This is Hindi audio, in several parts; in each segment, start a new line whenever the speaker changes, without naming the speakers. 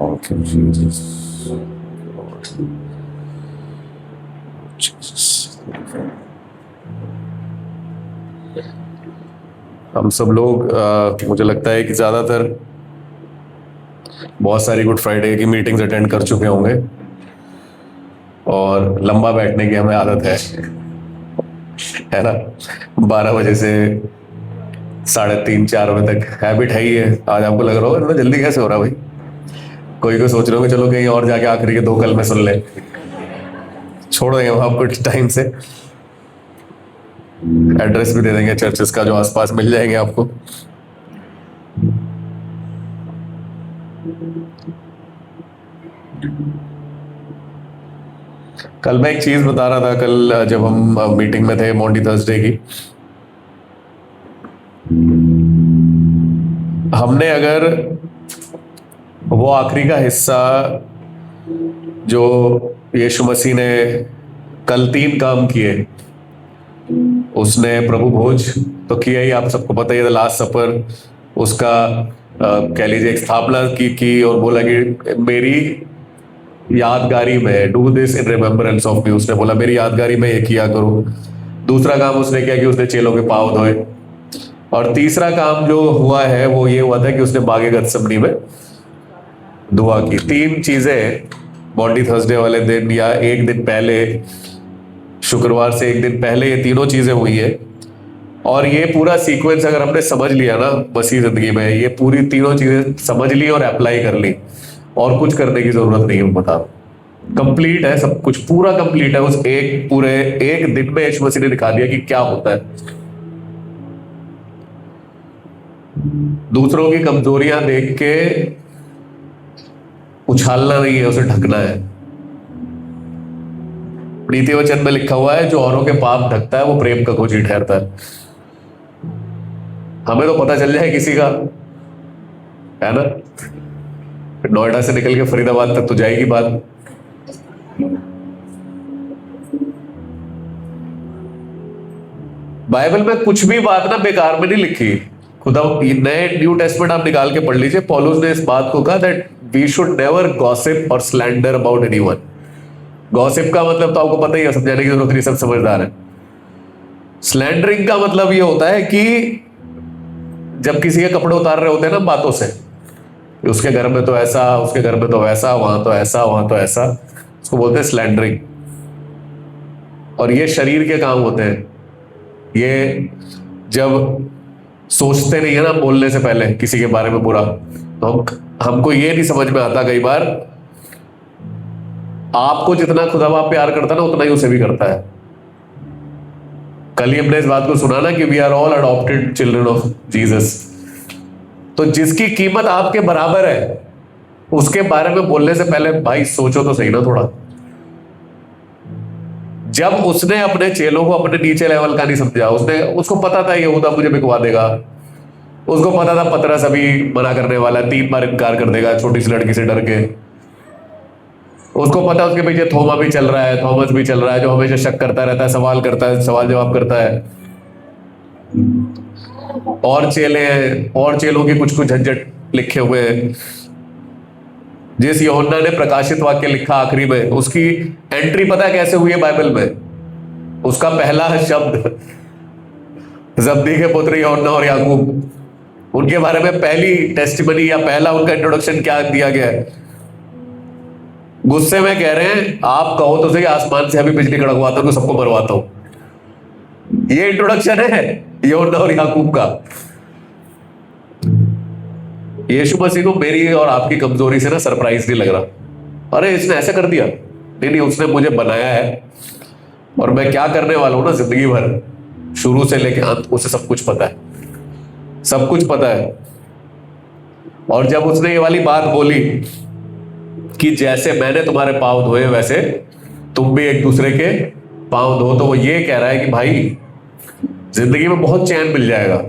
Thank you, Jesus. Lord Jesus. हम सब लोग मुझे लगता है कि ज़्यादातर बहुत सारी गुड फ्राइडे की मीटिंग्स अटेंड कर चुके होंगे और लंबा बैठने की हमें आदत है ना। 12 बजे से 3:30-4 बजे तक हैबिट है ही है। आज आपको लग रहा होगा इतना जल्दी कैसे हो रहा है भाई। कोई सोच रहे हो कि चलो कहीं और जाके आखिरी के 2 कल में सुन ले, छोड़ देंगे वहां कुछ टाइम से। एड्रेस भी दे देंगे चर्चेस का जो आसपास मिल जाएंगे आपको। कल मैं एक चीज बता रहा था, कल जब हम मीटिंग में थे मॉन्टी थर्सडे की, हमने अगर वो आखिरी का हिस्सा जो यीशु मसीह ने कल 3 काम किए, उसने प्रभु भोज तो किया ही, आप सबको पता ही है, लास्ट सपर, उसका कह लीजिए एक स्थापना की और बोला कि मेरी यादगारी में, do this in remembrance of me, उसने बोला मेरी यादगारी में ये किया करो। दूसरा काम उसने किया कि उसने चेलों के पांव धोए, और तीसरा काम जो हुआ है वो ये हुआ था कि उसने बागे गत्समनी में दुआ की। 3 चीजें मॉन्टी थर्सडे वाले दिन या एक दिन पहले, शुक्रवार से एक दिन पहले, ये तीनों चीजें हुई है। और ये पूरा सीक्वेंस अगर हमने समझ लिया ना मसीह जिंदगी में, ये पूरी तीनों चीजें समझ ली और अप्लाई कर ली, और कुछ करने की जरूरत नहीं है। बता, कंप्लीट है सब कुछ, पूरा कंप्लीट है। उस पूरे एक दिन में यीशु मसीह ने दिखा दिया कि क्या होता है। दूसरों की कमजोरियां देख के उछालना नहीं है, उसे ढकना है। नीति वचन में लिखा हुआ है, जो औरों के पाप ढकता है वो प्रेम का खोजी ठहरता है। हमें तो पता चल जाए किसी का, है ना, नोएडा से निकल के फरीदाबाद तक तो जाएगी बात। बाइबल में कुछ भी बात ना बेकार में नहीं लिखी। खुदा नए न्यू टेस्टमेंट आप निकाल के पढ़ लीजिए, पौलुस ने इस बात को कहा that we should never gossip और स्लैंडर अबाउट एनीवन। गॉसिप का मतलब तो आपको पता ही है, समझाने की जरूरत नहीं, सब समझदार है। स्लैंडरिंग का मतलब ये होता है कि जब किसी के कपड़े उतार रहे होते हैं ना बातों से, उसके घर में तो ऐसा, उसके घर में तो वैसा, वहां तो ऐसा, वहां तो ऐसा, उसको बोलते हैं स्लैंडरिंग। और ये शरीर के काम होते हैं। ये जब सोचते नहीं है ना बोलने से पहले किसी के बारे में बुरा, तो हमको ये नहीं समझ में आता कई बार, आपको जितना खुदा बाप प्यार करता है ना उतना ही उसे भी करता है। कल ही हमने इस बात को सुना ना कि we are all adopted children of Jesus. तो जिसकी कीमत आपके बराबर है उसके बारे में बोलने से पहले भाई सोचो तो सही ना थोड़ा। जब उसने अपने चेलों को अपने नीचे लेवल का नहीं समझा, उसको पता था यहूदा मुझे बिकवा देगा, उसको पता था पतरस अभी मना करने वाला, 3 बार इनकार कर देगा छोटी सी लड़की से डर के, उसको पता उसके पीछे थोमा भी चल रहा है, थॉमस भी चल रहा है, जो हमेशा शक करता रहता है, सवाल करता है, सवाल जवाब करता है। और चेले हैं, और चेलों की कुछ झंझट लिखे हुए हैं। जिस यूहन्ना ने प्रकाशित वाक्य लिखा आखिरी में, उसकी एंट्री पता है कैसे हुई है बाइबल में? उसका पहला शब्द जब्दी के पुत्र यूहन्ना और याकूब, उनके बारे में पहली टेस्टिमनी या पहला उनका इंट्रोडक्शन क्या दिया गया है? गुस्से में कह रहे हैं, आप कहो तो सही, आसमान से अभी बिजली कड़कवाता हूं, सबको मरवाता हूं। ये इंट्रोडक्शन है यूहन्ना और याकूब का। यीशु मसीह को मेरी और आपकी कमजोरी से ना सरप्राइज नहीं लग रहा, अरे इसने ऐसे कर दिया, नहीं, उसने मुझे बनाया है और मैं क्या करने वाला हूं ना जिंदगी भर, शुरू से लेके अंत, उसे सब कुछ पता है, सब कुछ पता है। और जब उसने ये वाली बात बोली कि जैसे मैंने तुम्हारे पांव धोए वैसे तुम भी एक दूसरे के पांव धो, तो वो ये कह रहा है कि भाई जिंदगी में बहुत चैन मिल जाएगा,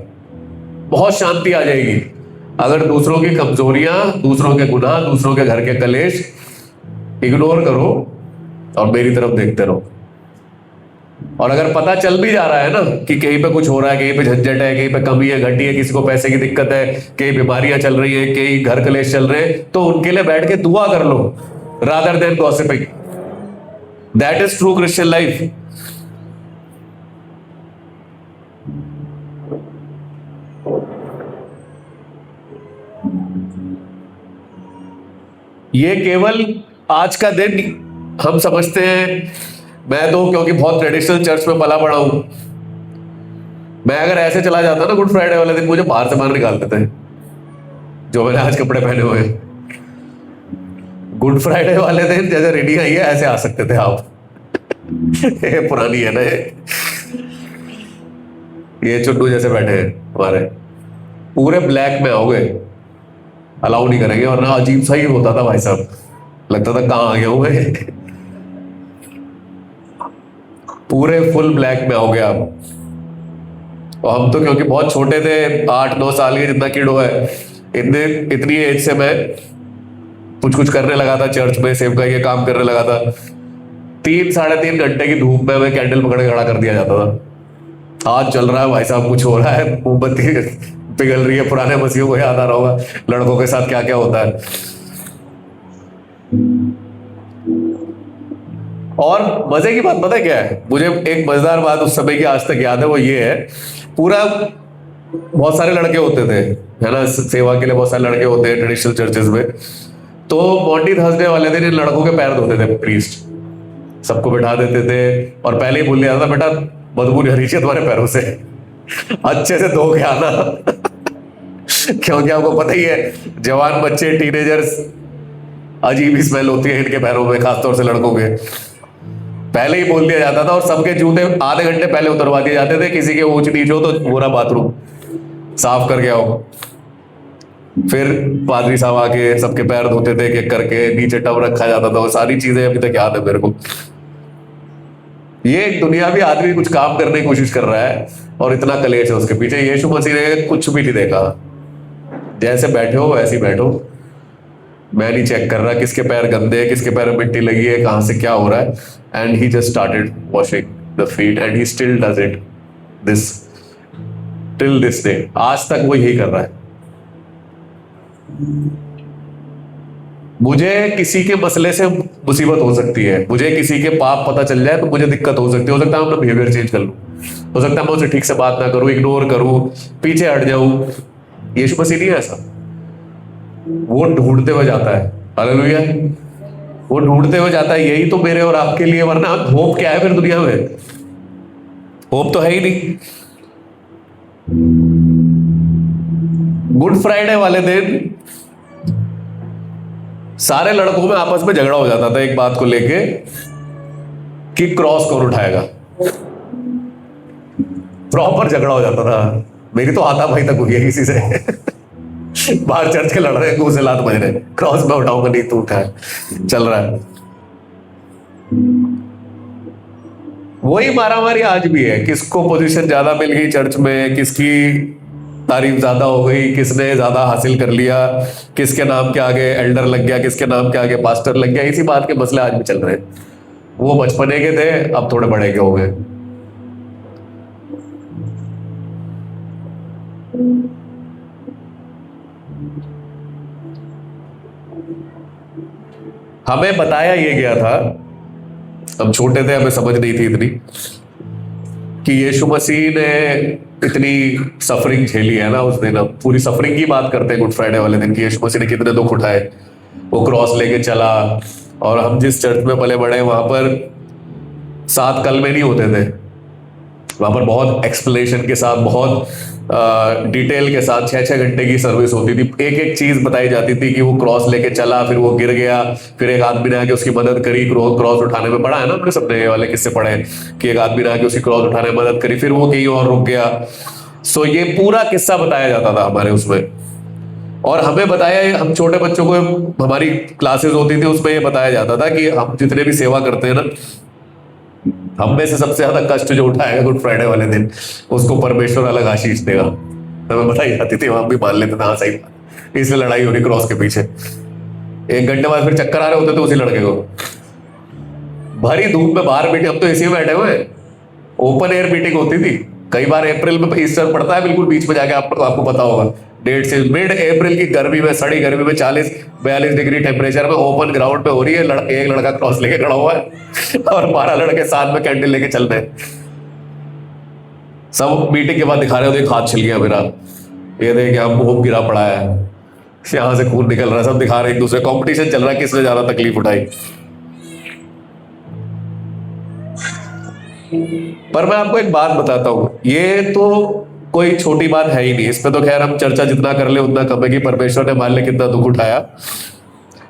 बहुत शांति आ जाएगी अगर दूसरों की कमजोरियां, दूसरों के गुनाह, दूसरों के घर के कलेश इग्नोर करो और मेरी तरफ देखते रहो। और अगर पता चल भी जा रहा है ना कि कहीं पे कुछ हो रहा है, कहीं पे झंझट है, कहीं पे कमी है, घटी है, किसी को पैसे की दिक्कत है, कहीं बीमारियां चल रही है, कहीं घर कलेश चल रहे हैं, तो उनके लिए बैठ के दुआ कर लो rather than gossiping. That is true Christian life. ये केवल आज का दिन हम समझते हैं। मैं तो क्योंकि बहुत ट्रेडिशनल चर्च में पला पड़ा हूं, मैं अगर ऐसे चला जाता ना गुड फ्राइडे वाले दिन, मुझे बाहर से बाहर निकाल देते हैं, जो मैंने आज कपड़े पहने हुए हैं। गुड फ्राइडे वाले दिन जैसे रेडी आई है ऐसे आ सकते थे आप। ये पुरानी है ना, ये चुन्नू जैसे बैठे हैं हमारे, पूरे ब्लैक में आओगे, अलाउ नहीं करेंगे, वरना अजीब सा ही होता था भाई साहब, लगता था कहां आ गया हूं मैं। पूरे फुल ब्लैक में आओगे आप। और हम तो क्योंकि बहुत छोटे थे, 8-9 साल के, जितना किड हुआ है, इतनी एज से मैं कुछ कुछ करने लगा था चर्च में, सेवकाई के काम करने लगा था। 3-3.5 घंटे की धूप में मैं कैंडल पकड़ के खड़ा कर दिया जाता था। आज चल रहा है भाई साहब, कुछ हो रहा है, मोमबत्ती पिघल रही है, पुराने मसीहों को याद आ रहा होगा लड़कों के साथ क्या क्या होता है। और मजे की बात पता है क्या है, मुझे एक मजेदार बात उस समय की आज तक याद है, वो ये है, पूरा बहुत सारे लड़के होते थे, है ना, सेवा के लिए बहुत सारे लड़के होते हैं ट्रेडिशनल चर्चेस में। तो मॉन्टी थर्सडे वाले दिन इन लड़कों के पैर धोते थे प्रीस्ट, सबको बिठा देते थे और पहले ही बोल दिया था, बेटा बदबू नहीं आ रही है तुम्हारे पैरों से, अच्छे से धो के आना। क्योंकि आपको पता ही है, जवान बच्चे, टीनेजर्स, अजीब ही स्मेल होती है इनके पैरों में, खासतौर से लड़कों के। पहले ही बोल दिया जाता था और सबके जूते आधे घंटे पहले उतरवा दिए जाते थे, किसी के ऊंच नीच हो तो पूरा बाथरूम साफ करके आओ। फिर पादरी साहब आके सबके पैर धोते थे, एक करके नीचे टब रखा जाता था, वो सारी चीजें अभी तक याद है मेरे को। ये एक दुनियावी आदमी कुछ काम करने की कोशिश कर रहा है और इतना कलेश है उसके पीछे। यीशु मसीह ने कुछ भी नहीं देखा, जैसे बैठे हो वैसे ही बैठो, मैं नहीं चेक कर रहा किसके पैर गंदे हैं, किसके पैर में मिट्टी लगी है, कहां से क्या हो रहा है। And he just started washing the feet and he still does it this till this day. आज तक वो यही कर रहा है। मुझे किसी के मसले से मुसीबत हो सकती है, मुझे किसी के पाप पता चल जाए तो मुझे दिक्कत हो सकती है, हो सकता है मैं अपना बिहेवियर चेंज कर लूं, हो सकता है मैं उससे ठीक से बात ना करूं, इग्नोर करूं, पीछे हट जाऊं। यीशु मसीह नहीं है ऐसा, वो ढूंढते हुए जाता है। हालेलुया, वो ढूंढते हुए जाता है, यही तो मेरे और आपके लिए, वरना होप क्या है फिर दुनिया में, होप तो है ही नहीं। गुड फ्राइडे वाले दिन सारे लड़कों में आपस में झगड़ा हो जाता था एक बात को लेके कि क्रॉस कौन उठाएगा। प्रॉपर झगड़ा हो जाता था। मेरी तो हाथापाई तक हुई है किसी से। बाहर चर्च के लड़ रहे हैं, मुंह से लात बज रहे, क्रॉस में उठाऊंगा नहीं, तू उठा, चल रहा है। वही मारामारी आज भी है, किसको पोजीशन ज्यादा मिल गई चर्च में, किसकी तारीफ ज्यादा हो गई, किसने ज्यादा हासिल कर लिया, किसके नाम के आगे एल्डर लग गया, किसके नाम के आगे पास्टर लग गया। इसी बात के मसले आज भी चल रहे हैं। वो बचपने के थे, अब थोड़े बड़े के हो गए। हमें बताया ये गया था, हम छोटे थे, हमें समझ नहीं थी इतनी, कि यीशु मसीह ने इतनी सफरिंग झेली है ना उस दिन। हम पूरी सफरिंग की बात करते हैं गुड फ्राइडे वाले दिन की, यीशु मसीह ने कितने दुख उठाए, वो क्रॉस लेके चला। और हम जिस चर्च में पले बड़े, वहां पर 7 कलमे नहीं होते थे, वहां पर बहुत एक्सप्लेनेशन के साथ, बहुत डिटेल के साथ 6-6 घंटे की सर्विस होती थी। एक एक चीज बताई जाती थी कि वो क्रॉस लेके चला, फिर वो गिर गया, फिर एक आदमी ने आके उसकी मदद करी क्रॉस उठाने में। पढ़ा है ना अपने सबने ये वाले किस्से पढ़े कि एक आदमी ने आके उसकी क्रॉस उठाने में मदद करी, फिर वो कहीं और रुक गया। सो ये पूरा किस्सा बताया जाता था हमारे उसमें। और हमें बताया, हम छोटे बच्चों को, हमारी क्लासेस होती थी, उसमें ये बताया जाता था कि हम जितने भी सेवा करते हैं ना, हम में से सबसे ज्यादा कष्ट जो उठाएगा गुड फ्राइडे वाले दिन, उसको परमेश्वर अलग आशीष देगा। हमें बताई जाती थी, हम भी मान लेते थे हाँ सही बात, इसलिए लड़ाई हो रही क्रॉस के पीछे। 1 घंटे बाद फिर चक्कर आ रहे होते थे उसी लड़के को, भरी धूप में बाहर बैठे, हम तो एसी में बैठे हुए हैं, ओपन एयर मीटिंग होती थी। कई बार अप्रैल में ईस्टर पड़ता है बिल्कुल बीच में जाके, आपको पता होगा, डेट से मिड अप्रैल की गर्मी में, सड़ी गर्मी में 40-42 डिग्री टेम्परेचर में ओपन ग्राउंड पे हो रही है, एक लड़का क्रॉस लेके खड़ा हुआ है और 12 लड़के साथ में कैंडल लेके चल रहे हैं। सब मीटिंग के बाद दिखा रहे हो, देख हाथ छिल गया मेरा, ये देख यहाँ मुंह गिरा पड़ा है, यहां से खून निकल रहा है, सब दिखा रहे हैं, एक दूसरे कंपटीशन चल रहा है किसने ज्यादा तकलीफ उठाई। पर मैं आपको एक बात बताता हूं, ये तो कोई छोटी बात है ही नहीं, इस पे तो खैर हम चर्चा जितना कर ले उतना कम है कि परमेश्वर ने हमारे लिए कितना दुख उठाया।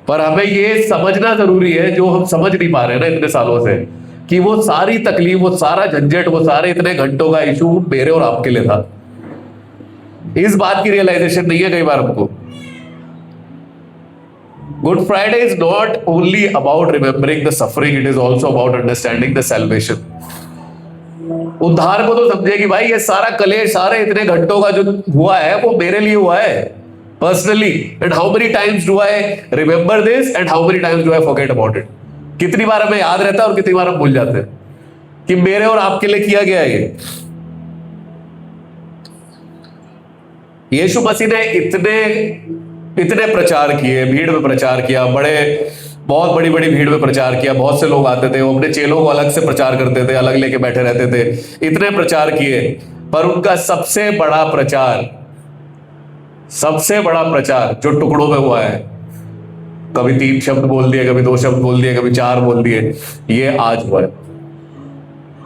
पर हमें ये समझना जरूरी है, जो हम समझ नहीं पा रहे ना इतने सालों से, कि वो सारी तकलीफ, वो सारा झंझट, वो सारे इतने घंटों का इशू मेरे और आपके लिए था। इस बात की रियलाइजेशन नहीं है कई बार हमको। Good Friday is not only about remembering the suffering, it is also about understanding the salvation. उद्धार को तो समझे कि भाई ये सारा कलेश, सारे इतने घंटों का जो हुआ है वो मेरे लिए हुआ है personally, and how many times do I remember this and how many times do I forget about it. कितनी बार हमें याद रहता है और कितनी बार हम भूल जाते हैं कि मेरे और आपके लिए किया गया है ये। यीशु मसीह ने इतने प्रचार किए, भीड़ में प्रचार किया, बहुत बड़ी बड़ी भीड़ में प्रचार किया, बहुत से लोग आते थे, वो अपने चेलों को अलग से प्रचार करते थे, अलग लेके बैठे रहते थे, इतने प्रचार किए। पर उनका सबसे बड़ा प्रचार जो टुकड़ों में हुआ है, कभी 3 शब्द बोल दिए, कभी 2 शब्द बोल दिए, कभी 4 बोल दिए, ये आज हुआ है।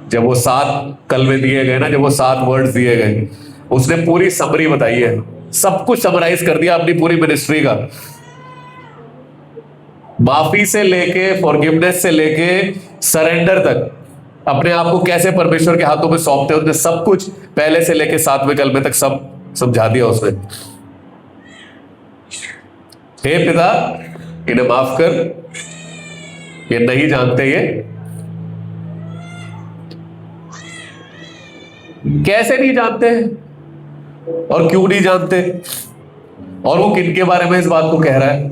जब वो 7 कलमे दिए गए ना, जब वो 7 वर्ड्स दिए गए, उसने पूरी समरी बताई है, सब कुछ समराइज कर दिया अपनी पूरी मिनिस्ट्री का। माफी से लेके, फॉरगिवनेस से लेके, सरेंडर तक, अपने आप को कैसे परमेश्वर के हाथों में सौंपते हैं, उसने सब कुछ पहले से लेके 7वें कलमे तक सब समझा दिया उसने। हे पिता, इन्हें माफ कर, ये नहीं जानते ये कैसे नहीं जानते और क्यों नहीं जानते, और वो किन के बारे में इस बात को कह रहा है।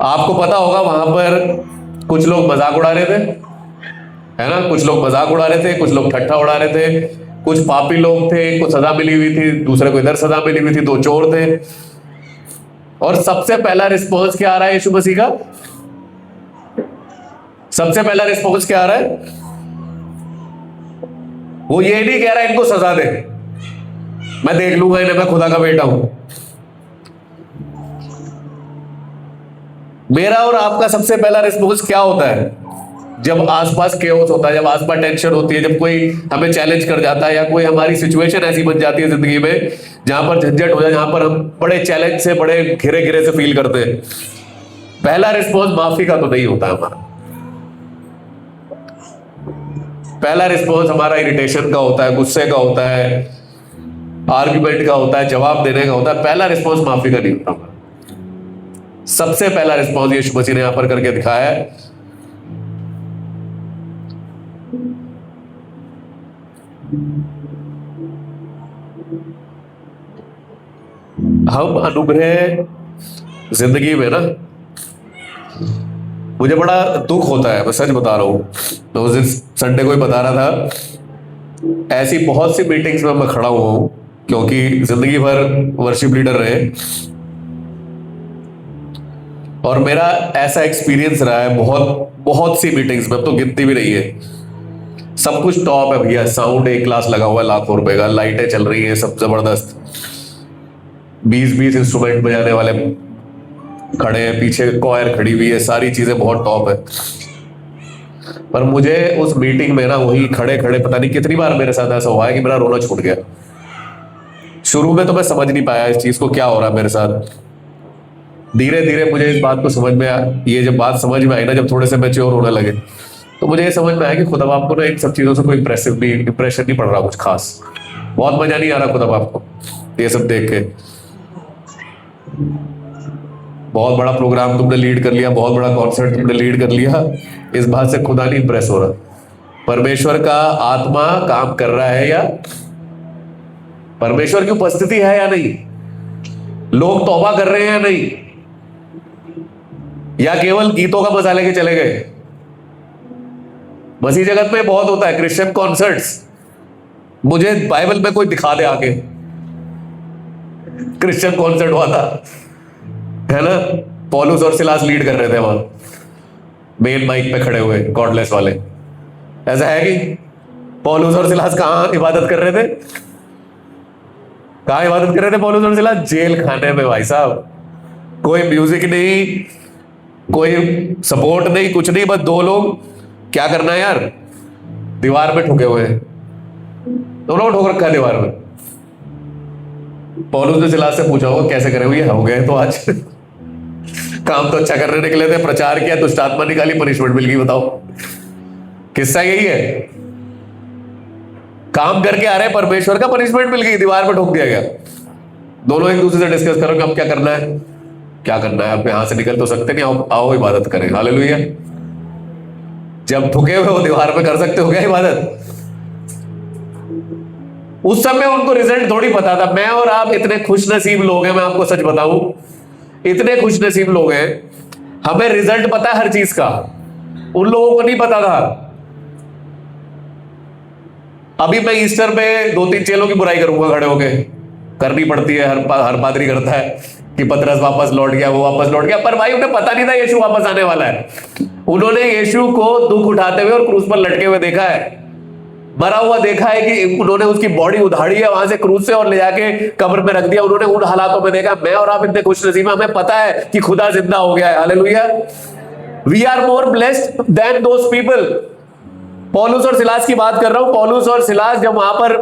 आपको पता होगा वहां पर कुछ लोग मजाक उड़ा रहे थे, है ना, कुछ लोग मजाक उड़ा रहे थे, कुछ लोग ठट्ठा उड़ा रहे थे, कुछ पापी लोग थे, कुछ सजा मिली हुई थी, दूसरे को इधर सजा मिली हुई थी, 2 चोर थे। और सबसे पहला रिस्पॉन्स क्या आ रहा है यीशु मसीह का? सबसे पहला रिस्पॉन्स क्या आ रहा है? वो ये नहीं कह रहा इनको सजा दे, मैं देख लूंगा इन्हें, मैं खुदा का बेटा हूं। मेरा और आपका सबसे पहला रिस्पॉन्स क्या होता है जब आसपास केओस होता है, जब आसपास टेंशन होती है, जब कोई हमें चैलेंज कर जाता है, या कोई हमारी सिचुएशन ऐसी बन जाती है जिंदगी में जहां पर झंझट हो जाए, जहां पर हम बड़े चैलेंज से, बड़े घिरे घिरे से फील करते हैं, पहला रिस्पॉन्स माफी का तो नहीं होता हमारा। पहला रिस्पॉन्स हमारा इरिटेशन का होता है, गुस्से का होता है, आर्ग्यूमेंट का होता है, जवाब देने का होता है। पहला रिस्पॉन्स माफी का नहीं होता हमारा। सबसे पहला रिस्पॉन्स यीशु मसीह ने यहां पर करके दिखाया है, हम अनुग्रह जिंदगी में ना, मुझे बड़ा दुख होता है, मैं सच बता रहा हूं। तो उस दिन संडे को ही बता रहा था, ऐसी बहुत सी मीटिंग्स में मैं खड़ा हुआ हूं, क्योंकि जिंदगी भर वर्शिप लीडर रहे, और मेरा ऐसा एक्सपीरियंस रहा है बहुत सी मीटिंग्स में, अब तो गिनती भी नहीं है। सब कुछ टॉप है भैया, साउंड एक क्लास लगा हुआ है लाखों रुपए का, लाइटें चल रही हैं सब जबरदस्त, 20 इंस्ट्रूमेंट बजाने वाले खड़े हैं, पीछे कॉयर खड़ी हुई है, सारी चीजें बहुत टॉप है। पर मुझे उस मीटिंग में ना, वही खड़े खड़े पता नहीं कितनी बार मेरे साथ ऐसा हुआ है कि मेरा रोना छूट गया। शुरू में तो मैं समझ नहीं पाया इस चीज को, क्या हो रहा है मेरे साथ। धीरे धीरे मुझे इस बात को समझ में आया, ये जब बात समझ में आई ना, जब थोड़े से मैच्योर होने लगे, तो मुझे ये समझ में आया कि खुदा बाप को ना इन सब चीजों से कोई इंप्रेशन नहीं पड़ रहा कुछ खास, बहुत मजा नहीं आ रहा खुदा बाप को ये सब देख के। बहुत बड़ा प्रोग्राम तुमने लीड कर लिया, बहुत बड़ा कॉन्सर्ट तुमने लीड कर लिया, इस बात से खुदा नहीं इंप्रेस हो रहा। परमेश्वर का आत्मा काम कर रहा है या परमेश्वर की उपस्थिति है या नहीं, लोग तौबा कर रहे हैं या नहीं, या केवल गीतों का मजा लेके चले गए। मसीह जगत में बहुत होता है क्रिश्चियन कॉन्सर्ट्स, मुझे बाइबल में कोई दिखा दे आके क्रिश्चियन कॉन्सर्ट हुआ था, है ना, पौलुस और सिलास लीड कर रहे थे वहां, मेन माइक पे खड़े हुए गॉडलेस वाले। ऐसा है कि पौलुस और सिलास कहां इबादत कर रहे थे? कहां इबादत कर रहे थे पौलुस और सिलास? जेल खाने में भाई साहब। कोई म्यूजिक नहीं, कोई सपोर्ट नहीं, कुछ नहीं, बस दो लोग। क्या करना है यार? दीवार पे ठुके हुए हैं, दोनों को ठोक रखा है दीवार में। पौलुस ने सिलास से पूछा होगा कैसे करे हुए हो गए तो आज काम तो अच्छा करने निकले थे, प्रचार किया, दुष्ट आत्मा निकाली, पनिशमेंट मिल गई। बताओ, किस्सा यही है। काम करके आ रहे, परमेश्वर का पनिशमेंट मिल गई, दीवार पे ठोक दिया गया। दोनों एक दूसरे से डिस्कस करोगे अब क्या करना है, क्या करना है, अब यहां से निकल तो सकते नहीं, आओ आओ इबादत करें। हालेलुया। जब ठुके हुए हो दीवार पे कर सकते हो क्या इबादत? उस समय उनको रिजल्ट थोड़ी पता था। मैं और आप इतने खुश नसीब लोग हैं, मैं आपको सच बताऊं, इतने खुश नसीब लोग हैं, हमें रिजल्ट पता है हर चीज का, उन लोगों को नहीं पता था। अभी मैं ईस्टर पे 2-3 चेलों की बुराई करूंगा खड़े होके, करनी पड़ती है, हर पादरी करता है कि पतरस वापस लौट गया, वो वापस लौट गया, पर भाई उन्हें पता नहीं था यीशु वापस आने वाला है। उन्होंने यीशु को दुख उठाते हुए और क्रूस पर लटके हुए देखा है, मरा हुआ देखा है, कि उन्होंने उसकी बॉडी उधाड़ी है वहां से क्रूस से और ले जाके कब्र में रख दिया। उन्होंने उन हालातों में देखा। मैं और आप इतने खुश नसीब हैं, हमें पता है कि खुदा जिंदा हो गया है। Hallelujah. We are more blessed than those people. पौलुस और सिलास की बात कर रहा हूं। पौलुस और सिलास जब वहां पर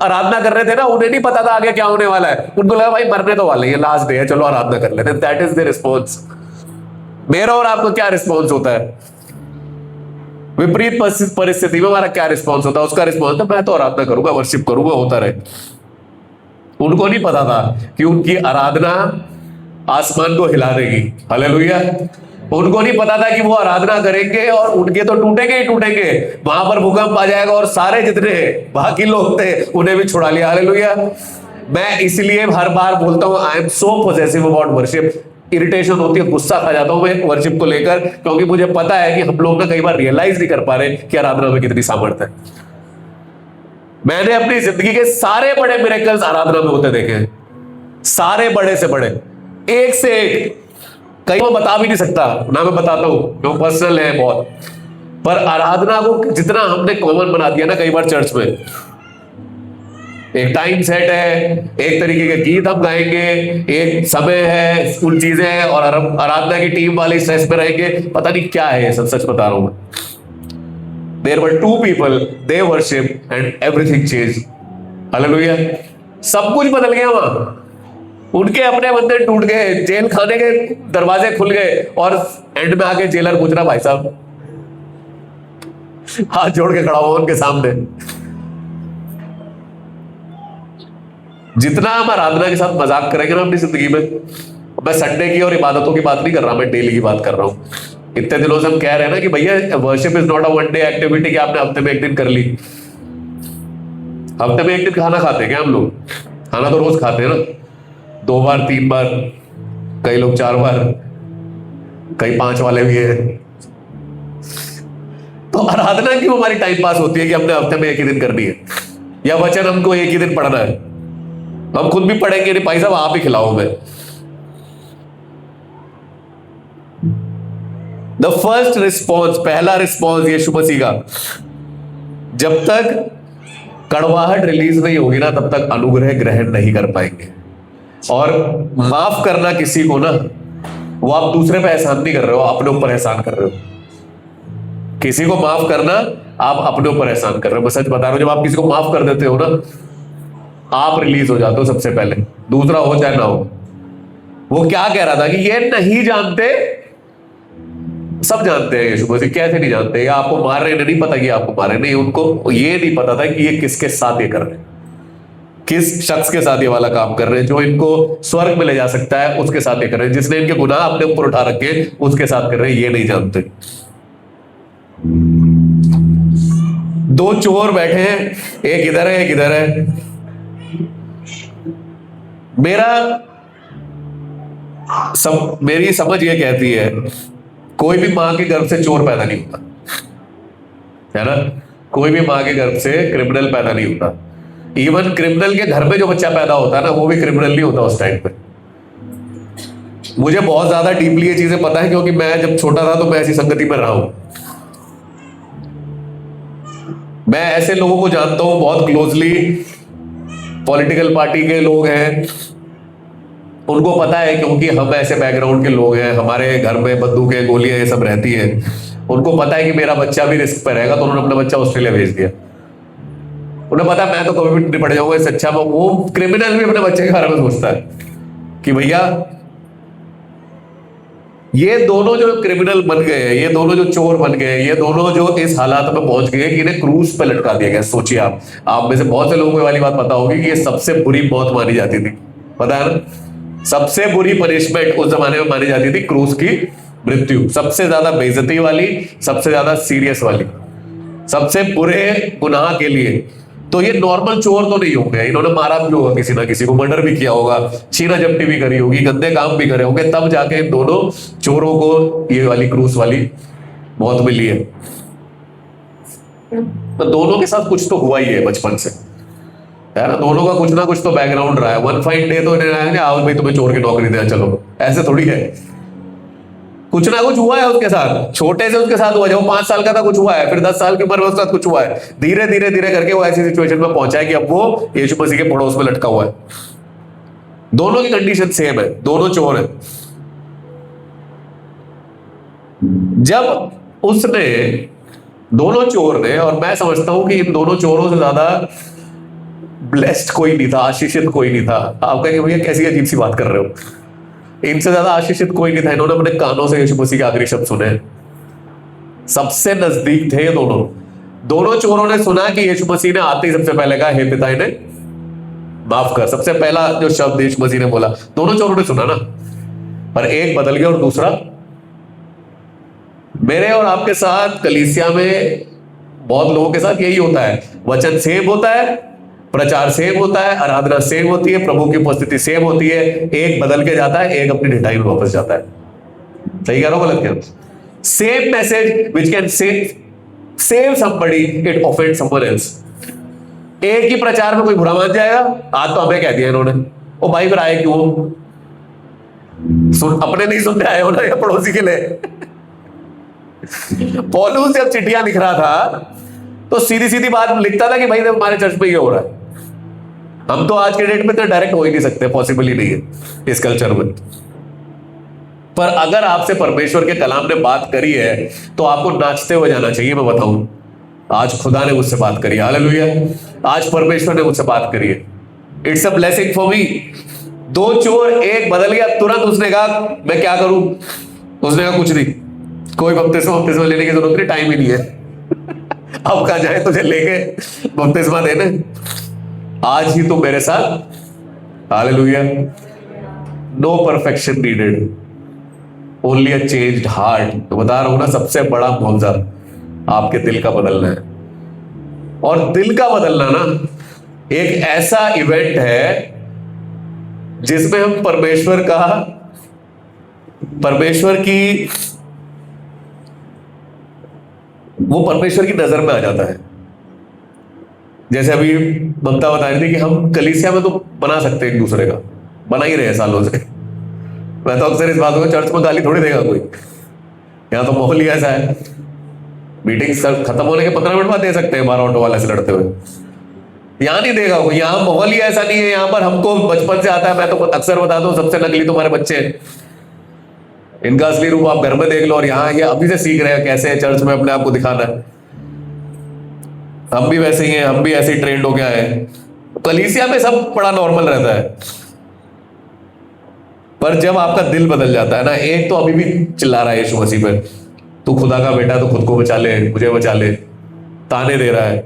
आराधना कर रहे थे ना, उन्हें नहीं पता था आगे क्या होने वाला है। उनको लगा भाई मरने तो वाले हैं, लास्ट डे है, चलो आराधना कर लेते हैं। That is the response. मेरा और आपको क्या रिस्पॉन्स होता है? विपरीत परिस्थिति में हमारा क्या रिस्पॉन्स होता है? उसका रिस्पॉन्स था मैं तो आराधना करूंगा, वर्शिप करूंगा, होता रहे। उनको नहीं पता था कि उनकी आराधना आसमान को हिला देगी। हालेलुया। उनको नहीं पता था कि वो आराधना करेंगे और उनके तो टूटेंगे ही टूटेंगे, वहां पर भूकंप आ जाएगा और सारे जितने बाकी लोग थे उन्हें भी छुड़ा लिया। हालेलुया। मैं इसलिए हर बार बोलता हूं, I am so possessive about worship. Irritation होती है, गुस्सा खा जाता हूं मैं वर्शिप को लेकर, क्योंकि मुझे पता है कि हम लोग ना कई बार रियलाइज नहीं कर पा रहे कि आराधना में कितनी सामर्थ्य है। मैंने अपनी जिंदगी के सारे बड़े मिरेकल्स आराधना में होते देखे हैं, सारे बड़े से बड़े, एक से एक। कई मैं बता भी नहीं सकता ना, मैं बताता हूं क्यों, पर्सनल है बहुत। पर आराधना को जितना हमने कॉमन बना दिया ना कई बार चर्च में, एक टाइम सेट है, एक तरीके के गीत हम गाएंगे, एक समय है, उन चीजें हैं, और आराधना की टीम वाले स्ट्रेस में रहेंगे, पता नहीं क्या है ये सब। सच बता रहा हूं मैं। There were 2 people, they worship and everything change. Hallelujah. सब कुछ बदल गया वहां। उनके अपने बंधन टूट गए, जेल खाने के दरवाजे खुल गए, और एंड में आके जेलर पूछ रहा भाई साहब, हाथ जोड़ के खड़ा हुआ उनके सामने। जितना हम आराधना के साथ मजाक करेंगे ना अपनी जिंदगी में, मैं संडे की और इबादतों की बात नहीं कर रहा, मैं डेली की बात कर रहा हूं। इतने दिनों से हम कह रहे हैं ना कि भैया worship is not a one day activity, कि आपने हफ्ते में एक दिन कर ली। हफ्ते में एक दिन खाना खाते हैं क्या हम लोग? खाना तो रोज खाते हैं ना, 2 बार 3 बार, कई लोग 4 बार, कई 5 वाले भी हैं। तो आराधना क्यों हमारी टाइम पास होती है कि हमने हफ्ते में एक ही दिन करनी है, या वचन हमको एक ही दिन पढ़ना है? हम खुद भी पढ़ेंगे नहीं भाई साहब, आप ही खिलाओ मैं। द फर्स्ट रिस्पॉन्स, पहला रिस्पॉन्स यीशु मसीह का, जब तक कड़वाहट रिलीज नहीं होगी ना, तब तक अनुग्रह ग्रहण नहीं कर पाएंगे। और माफ करना किसी को ना, वो आप दूसरे पे एहसान नहीं कर रहे हो, अपने ऊपर एहसान कर रहे हो। किसी को माफ करना आप अपने ऊपर एहसान कर रहे हो। मैं सच बता रहा हूं, जब आप किसी को माफ कर देते हो ना, आप रिलीज हो जाते हो सबसे पहले, दूसरा हो चाहे ना हो। वो क्या कह रहा था कि ये नहीं जानते, सब जानते हैं यीशु मसीह, कैसे नहीं जानते? या आपको मार रहे, नहीं पता कि आपको मार रहे, नहीं, उनको ये नहीं पता था कि ये किसके साथ ये कर रहे हैं, किस शख्स के साथ ये वाला काम कर रहे हैं, जो इनको स्वर्ग में ले जा सकता है उसके साथ ये कर रहे हैं, जिसने इनके गुनाह अपने ऊपर उठा रखे उसके साथ कर रहे हैं। ये नहीं जानते। 2 चोर बैठे हैं, एक इधर है एक इधर है। मेरी समझ ये कहती है, कोई भी मां के गर्भ से चोर पैदा नहीं होता, है ना? कोई भी मां के गर्भ से क्रिमिनल पैदा नहीं होता। इवन क्रिमिनल के घर में जो बच्चा पैदा होता है ना, वो भी क्रिमिनल नहीं होता उस टाइम पे। मुझे बहुत ज्यादा डीपली ये चीजें पता है, क्योंकि मैं जब छोटा था तो मैं ऐसी संगति में रहा हूं। मैं ऐसे लोगों को जानता हूं बहुत क्लोजली, पॉलिटिकल पार्टी के लोग हैं, उनको पता है क्योंकि हम ऐसे बैकग्राउंड के लोग हैं, हमारे घर में बंदूकें गोलियां ये सब रहती है, उनको पता है कि मेरा बच्चा भी रिस्क पर रहेगा, तो उन्होंने अपना बच्चा ऑस्ट्रेलिया भेज दिया। उन्हें पता है मैं तो कभी भी निपट जाऊंगा इससे अच्छा। वो क्रिमिनल भी अपने बच्चे के बारे में सोचता है कि भैया ये दोनों जो क्रिमिनल बन गए, ये दोनों जो चोर बन गए, ये दोनों जो इस हालात में पहुंच गए कि इन्हें क्रूज पे लटका दिया गया। सोचिए आप में से बहुत से लोगों को ये वाली बात पता होगी कि ये सबसे बुरी मौत मानी जाती थी, पता है ना? सबसे बुरी पनिशमेंट उस जमाने में मानी जाती थी क्रूज की मृत्यु, सबसे ज्यादा बेइज्जती वाली, सबसे ज्यादा सीरियस वाली, सबसे बुरे गुनाह के लिए। तो ये नॉर्मल चोर तो नहीं होंगे, इन्होंने मारा भी होगा किसी ना किसी को, मर्डर भी किया होगा, छीना झपटी भी करी होगी, गंदे काम भी करे होंगे, तब जाके इन दोनों चोरों को ये वाली क्रूज वाली मौत मिली है। तो दोनों के साथ कुछ तो हुआ ही है बचपन से, है ना? दोनों का कुछ ना कुछ तो बैकग्राउंड रहा है। वन फाइन डे तो इन्हें आओ भाई तुम्हें चोर की नौकरी दे, चलो, ऐसे थोड़ी है। कुछ ना कुछ हुआ है उसके साथ, छोटे से उसके साथ हुआ, जब 5 साल का था कुछ हुआ है, फिर 10 साल की उम्र में उसके साथ कुछ हुआ है, धीरे धीरे धीरे करके वो ऐसी सिचुएशन में पहुंचा है कि अब वो यीशु मसीह के पड़ोस में लटका हुआ है। दोनों की कंडीशन सेम है, दोनों चोर हैं। जब उसने, दोनों चोर ने, और मैं समझता हूं कि इन दोनों चोरों से ज्यादा ब्लेस्ड कोई नहीं था, आशीषित कोई नहीं था। आप कहेंगे भैया कैसी अजीब सी बात कर रहे हो, इनसे ज्यादा आशीषित कोई नहीं था। इन्होंने अपने कानों से यीशु मसीह के आखिरी शब्द सुने, सबसे नजदीक थे ये दोनों। दोनों चोरों ने सुना कि यीशु मसीह ने आते ही सबसे पहले कहा, हे पिता इन्हें माफ कर। सबसे पहला जो शब्द यीशु मसीह ने बोला, दोनों चोरों ने सुना ना, पर एक बदल गया और दूसरा। मेरे और आपके साथ कलीसिया में बहुत लोगों के साथ यही होता है, वचन सेम होता है, प्रचार सेम होता है, आराधना सेम होती है, प्रभु की उपस्थिति सेम होती है, एक बदल के जाता है, एक अपनी ढिठाई में वापस जाता है। सही कह रहा हूं गलत कह रहा हूं? Same message which can save somebody, it offend someone else. एक ही प्रचार में कोई बुरा मान जाएगा, आज तो हमें कह दिया इन्होंने, ओ भाई फिर आए क्यों? अपने नहीं सुनने आए हो ना, या पड़ोसी के लिए? पौलुस जब चिट्ठियां लिख रहा था तो सीधी सीधी बात लिखता था कि भाई हमारे चर्च में ये हो रहा है। हम तो आज के डेट में तो डायरेक्ट हो ही नहीं सकते, पॉसिबल ही नहीं है इस कल्चर में। पर अगर आपसे परमेश्वर के कलाम ने बात करी है तो आपको नाचते हुए जाना चाहिए। मैं बताऊं, आज खुदा ने मुझसे बात करी, हालेलुया, आज परमेश्वर ने मुझसे बात करी है। It's a blessing for me. दो चोर, एक बदल गया, तुरंत उसने कहा मैं क्या करूं? उसने कहा कुछ नहीं, कोई बपतिस्मा लेने की जरूरत नहीं, टाइम ही नहीं है। अब कहा जाए तुझे लेके बपतिस्मा देने, आज ही तो मेरे साथ, hallelujah. No perfection needed, only a changed heart. तो बता रहा हूं ना, सबसे बड़ा मौजा आपके दिल का बदलना है। और दिल का बदलना ना एक ऐसा इवेंट है जिसमें हम परमेश्वर की नजर में आ जाता है। जैसे अभी ममता बता रही थी कि हम कलीसिया में तो बना सकते हैं एक दूसरे का, बना ही रहे सालों से। मैं तो अक्सर इस बात को, चर्च में गाली थोड़ी देगा कोई, यहाँ तो माहौल ही ऐसा है। मीटिंग खत्म होने के 15 मिनट बाद दे सकते हैं 12 ऑटो वाले से लड़ते हुए, यहाँ नहीं देगा कोई। यहाँ माहौल ही ऐसा नहीं है। यहाँ पर हमको बचपन से आता है, मैं तो अक्सर बताता हूँ, सबसे नकली तुम्हारे बच्चे हैं, इनका असली रूप आप घर में देख लो। और यहाँ ये अभी से सीख रहे हैं कैसे चर्च में अपने आप को दिखाना है। हम भी वैसे ही हैं, हम भी ऐसे ही ट्रेंड हो गया है। कलीसिया में सब बड़ा नॉर्मल रहता है, पर जब आपका दिल बदल जाता है ना, एक तो अभी भी चिल्ला रहा है यीशु मसीह पे, तू खुदा का बेटा तो खुद को बचा ले, मुझे बचा ले, ताने दे रहा है,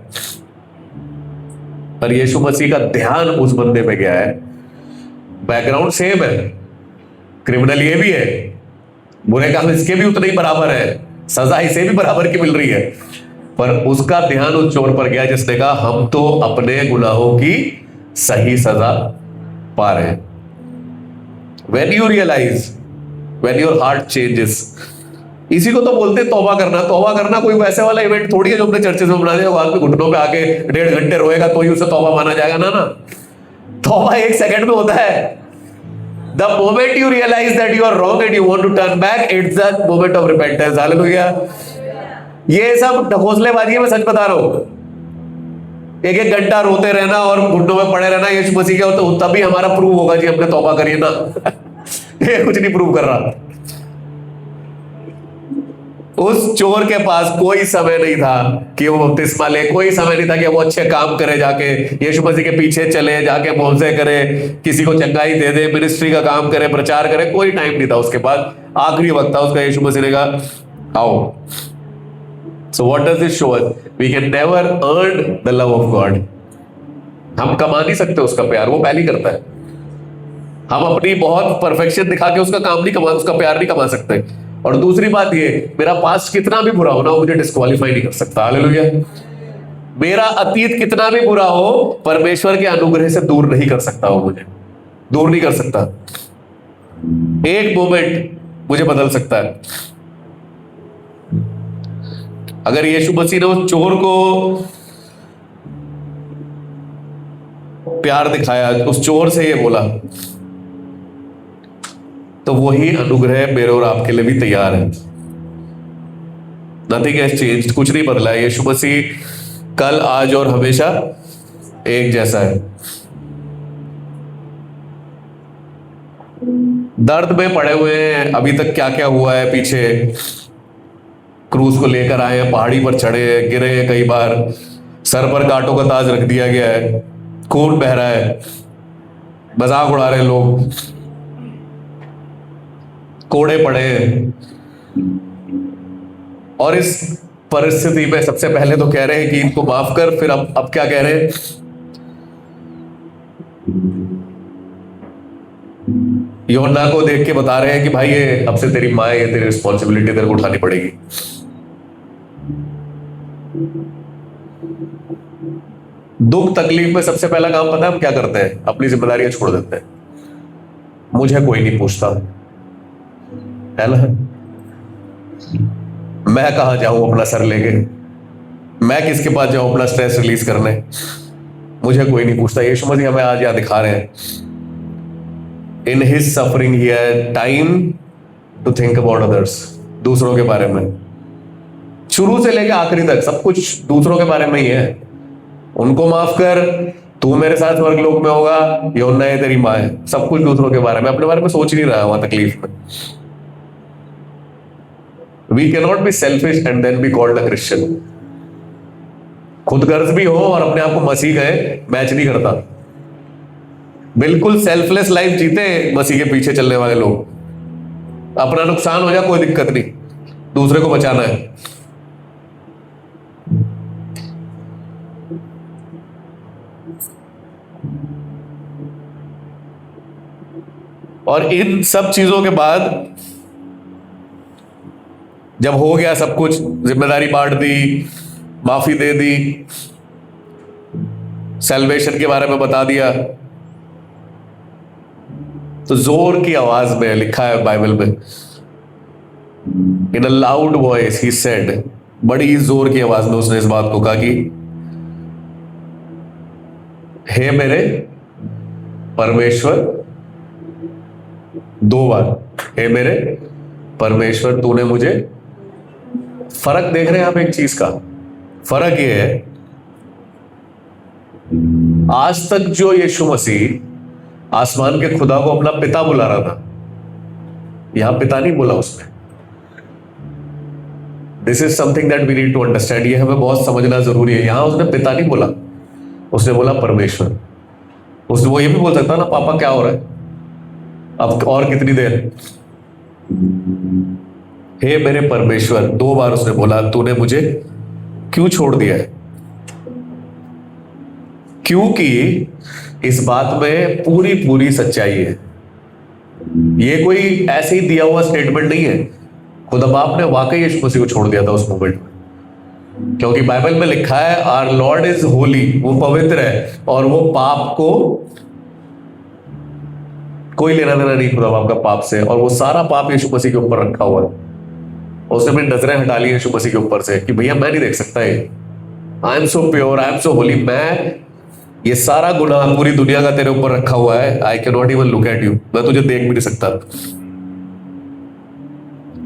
पर यीशु मसीह का ध्यान उस बंदे पे गया है। बैकग्राउंड सेम है, क्रिमिनल ये भी है, बुरे काम इसके भी उतने ही बराबर है, सजा इसे भी बराबर की मिल रही है, पर उसका ध्यान उस चोर पर गया जिसने कहा हम तो अपने गुनाहों की सही सजा पा रहे हैं। When you realize, when your heart changes, इसी को तो बोलते हैं तौबा करना। तौबा करना कोई वैसे वाला इवेंट थोड़ी है जो हमने चर्चेज में बना दिया, आदमी घुटनों पे आके 1.5 घंटे रोएगा तो ही उसे तौबा माना जाएगा। ना ना, तौबा 1 सेकंड में होता है। The moment you realize that you are wrong and you want to turn back, it's the moment of repentance. Hallelujah. ये सब ढकोसलेबाजी है, मैं सच बता रहा हूं। एक एक घंटा रोते रहना और घुटनों में पड़े रहना यीशु मसीह के तो तभी हमारा प्रूव होगा जी हमने तौबा करी है ना। ये कुछ नहीं प्रूव कर रहा। उस चोर के पास कोई समय नहीं था कि वो बपतिस्मा ले, कोई समय नहीं था कि वो अच्छे काम करे, जाके यीशु मसीह के पीछे चले, जाके मुआवजे करे, किसी को चंगाई दे दे, मिनिस्ट्री का काम करे, प्रचार करे, कोई टाइम नहीं था उसके पास। आखिरी वक्त था उसका, यीशु मसीह ने कहा आओ। So what does this show us? We can never earn the love of God. हम कमा नहीं सकते उसका प्यार, वो पहले ही करता है। हम अपनी बहुत परफेक्शन दिखा के उसका काम नहीं कमा, उसका प्यार नहीं कमा सकते। और दूसरी बात ये, मेरा पास्ट कितना भी बुरा हो ना, मुझे डिस्क्वालीफाई नहीं कर सकता। हालेलुया। मेरा अतीत कितना भी बुरा हो, परमेश्वर के अनुग्रह से दूर नहीं कर सकता, वो मुझे दूर नहीं कर सकता। एक मोमेंट मुझे बदल सकता है। अगर यीशु मसीह ने उस चोर को प्यार दिखाया, उस चोर से ये बोला, तो वही अनुग्रह मेरे और आपके लिए भी तैयार है। नथिंग हैज चेंज्ड, कुछ नहीं बदला है। यीशु मसीह कल, आज और हमेशा एक जैसा है। दर्द में पड़े हुए हैं, अभी तक क्या क्या हुआ है पीछे। क्रूज को लेकर आए हैं, पहाड़ी पर चढ़े हैं, गिरे हैं कई बार, सर पर कांटों का ताज रख दिया गया है, खून बह रहा है, मजाक उड़ा रहे हैं लोग, कोड़े पड़े हैं। और इस परिस्थिति में सबसे पहले तो कह रहे हैं कि इनको माफ कर, फिर अब क्या कह रहे हैं? यूहन्ना को देख के बता रहे हैं कि भाई ये अब से तेरी माँ है, ये तेरी रिस्पॉन्सिबिलिटी तेरे को उठानी पड़ेगी। दुख तकलीफ में सबसे पहला काम पता है हम क्या करते हैं? अपनी जिम्मेदारियां छोड़ देते हैं। मुझे कोई नहीं पूछता है ना, मैं कहां जाऊं अपना सर लेके, मैं किसके पास जाऊं अपना स्ट्रेस रिलीज करने, मुझे कोई नहीं पूछता। यीशु मसीह हमें आज यहां दिखा रहे हैं, in his suffering he had time to think about others, दूसरों के बारे में। शुरू से लेकर आखिरी तक सब कुछ दूसरों के बारे में ही है। उनको माफ कर, तू मेरे साथ स्वर्गलोक में होगा, यूहन्ना ये तेरी माँ है। सब कुछ दूसरों के बारे में, अपने बारे में सोच नहीं रहा वहां तकलीफ में। We cannot be selfish and then be called a Christian. खुदगर्ज भी हो और अपने आप को मसीह कहे, मैच नहीं करता। बिल्कुल सेल्फलेस लाइफ जीते मसीह के पीछे चलने वाले लोग। अपना नुकसान हो जाए कोई दिक्कत नहीं, दूसरे को बचाना है। और इन सब चीजों के बाद जब हो गया सब कुछ, जिम्मेदारी बांट दी, माफी दे दी, सैल्वेशन के बारे में बता दिया, तो जोर की आवाज में लिखा है बाइबल में, in a loud voice he said, बड़ी जोर की आवाज में उसने इस बात को कहा कि हे मेरे परमेश्वर, 2 बार, हे मेरे परमेश्वर तूने मुझे। फर्क देख रहे हैं आप एक चीज का? फर्क ये है, आज तक जो यीशु मसीह आसमान के खुदा को अपना पिता बुला रहा था, यहां पिता नहीं बोला उसने। This is something that we need to understand, ये हमें बहुत समझना जरूरी है। यहां उसने पिता नहीं बोला, उसने बोला परमेश्वर। उसने वो ये भी बोल सकता ना, पापा क्या हो रहा है, अब और कितनी देर। हे मेरे परमेश्वर, 2 बार उसने बोला, तूने मुझे क्यों छोड़ दिया है? क्योंकि इस बात में पूरी पूरी सच्चाई है। ये कोई ऐसे ही दिया हुआ स्टेटमेंट नहीं है। खुदा बाप ने वाकई यीशु मसीह को छोड़ दिया था उस मोमेंट में, क्योंकि बाइबल में लिखा है आवर लॉर्ड इज होली, वो पवित्र है और वो पाप को कोई लेना देना नहीं खुदा बाप का पाप से, और वो सारा पाप यीशु मसीह के ऊपर रखा हुआ है। उसने अपनी नजरें हटा ली यीशु मसीह के ऊपर से कि भैया मैं नहीं देख सकता ये, I am so pure, I am so Holi, मैं ये सारा गुनाह पूरी दुनिया का तेरे ऊपर रखा हुआ है, I can not even look at you, मैं तुझे देख भी नहीं सकता।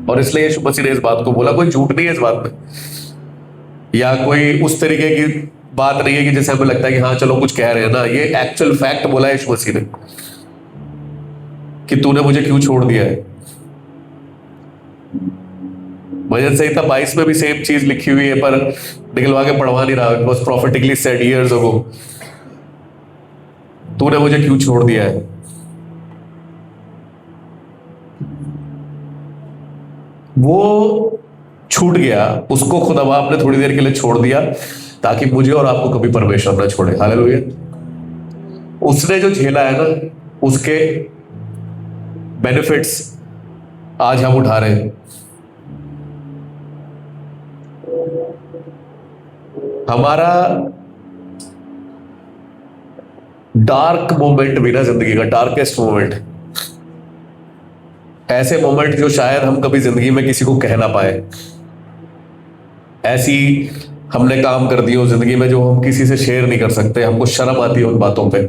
और इसलिए यीशु मसीह ने इस बात को बोला, कोई झूठ नहीं है इस बात में, या कोई उस तरीके की बात नहीं है कि जैसे हमें लगता है कि हाँ चलो कुछ कह रहे हैं ना, ये एक्चुअल फैक्ट बोला यीशु मसीह ने कि तूने मुझे क्यों छोड़ दिया है। भजन संहिता 22 में भी सेम चीज लिखी हुई है, पर निकलवा के पढ़वा नहीं रहा। It was prophetically said years ago, तूने मुझे क्यों छोड़ दिया है। वो छूट गया, उसको खुदा बाप ने थोड़ी देर के लिए छोड़ दिया ताकि मुझे और आपको कभी परमेश्वर ना छोड़े। हालेलुया। उसने जो झेला है ना, उसके बेनिफिट्स आज हम उठा रहे हैं। हमारा डार्क मोमेंट भी ना, जिंदगी का डार्केस्ट मोमेंट, ऐसे मोमेंट जो शायद हम कभी जिंदगी में किसी को कह ना पाए, ऐसी हमने काम कर दिए हो जिंदगी में जो हम किसी से शेयर नहीं कर सकते, हमको शर्म आती है उन बातों पे।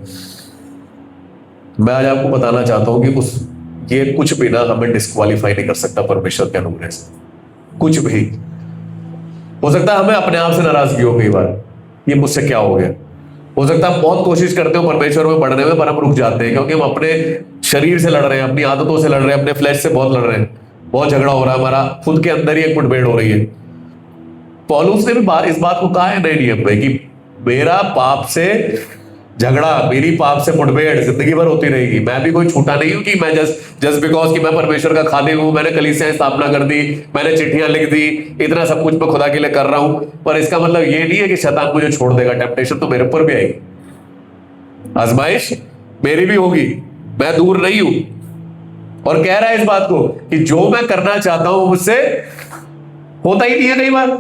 मैं आज आपको बताना चाहता हूं कि उस ये कुछ भी ना हमें डिस्क्वालीफाई नहीं कर सकता परमेश्वर के अनुग्रह से, कुछ भी। हो सकता है हमें अपने आप से नाराजगी हो कई बार, ये मुझसे क्या हो गया। हो सकता है हम बहुत कोशिश करते हो परमेश्वर में बढ़ने में, पर हम रुक जाते हैं क्योंकि हम अपने शरीर से लड़ रहे हैं, अपनी आदतों से लड़ रहे हैं, अपने फ्लैश से बहुत लड़ रहे हैं, बहुत झगड़ा हो रहा है, हमारा खुद के अंदर ही एक मुठभेड़ हो रही है। पौलुस ने भी इस बात को कहा है नए नियम में कि मेरा पाप से झगड़ा, मेरी पाप से मुठभेड़ जिंदगी भर होती रहेगी। मैं भी कोई छूटा नहीं हूं कि मैं जस्ट बिकॉज कि मैं परमेश्वर का खादिम हूं, मैंने कलीसियां स्थापना कर दी, मैंने चिट्ठियां लिख दी, इतना सब कुछ मैं खुदा के लिए कर रहा हूं, पर इसका मतलब ये नहीं है कि शैतान मुझे छोड़ देगा। टेम्पटेशन तो मेरे ऊपर भी आएगी, आजमाइश मेरी भी होगी, मैं दूर नहीं हूं। और कह रहा है इस बात को कि जो मैं करना चाहता हूं मुझसे होता ही नहीं है, कई बार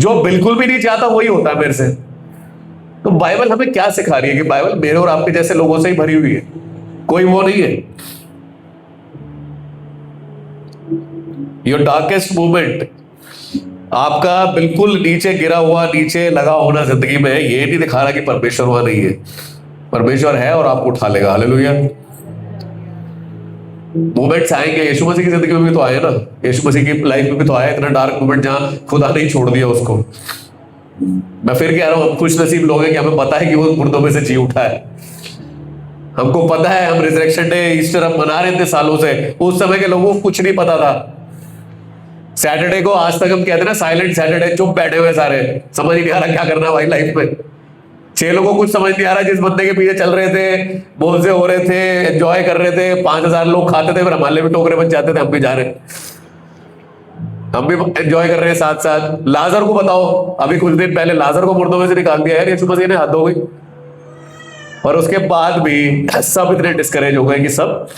जो बिल्कुल भी नहीं चाहता वही होता है मेरे से। तो बाइबल हमें क्या सिखा रही है कि बाइबल मेरे और आपके जैसे लोगों से ही भरी हुई है, कोई वो नहीं है। योर डार्केस्ट मोमेंट, आपका बिल्कुल नीचे गिरा हुआ, नीचे लगा होना जिंदगी में, ये नहीं दिखा रहा कि परमेश्वर वहां नहीं है। परमेश्वर है और आपको उठा लेगा। हालेलुया। मोमेंट्स आएंगे, यीशु मसीह की जिंदगी में भी तो आए ना, यीशु मसीह की लाइफ में भी तो आया इतना डार्क मोमेंट जहां खुदा नहीं छोड़ दिया उसको। मैं फिर कह रहा हूं, हम खुश नसीब लोग हैं कि हमें पता है कि वो मुर्दों में से जी उठा है। हमको पता है, हम रिजरेक्शन डे, ईस्टर हम मना रहे थे सालों से, उस समय के लोगों को कुछ नहीं पता था। सैटरडे को आज तक हम कहते हैं ना साइलेंट सैटरडे, चुप बैठे हुए सारे, समझ ही नहीं आ रहा क्या करना है भाई लाइफ में। 6 लोगों को कुछ समझ नहीं आ रहा, जिस बंदे के पीछे चल रहे थे, बोझे हो रहे थे, एंजॉय कर रहे थे, 5000 लोग खाते थे, फिर हमारे भी टोकरे बन जाते थे, हम भी जा रहे, हम भी एंजॉय कर रहे हैं साथ साथ। लाजर को बताओ, अभी कुछ दिन पहले लाजर को मुर्दों में से निकाल दिया यार यीशु मसीह ने, हद हो गई। और उसके बाद भी सब इतने डिस्करेज हो गए कि सब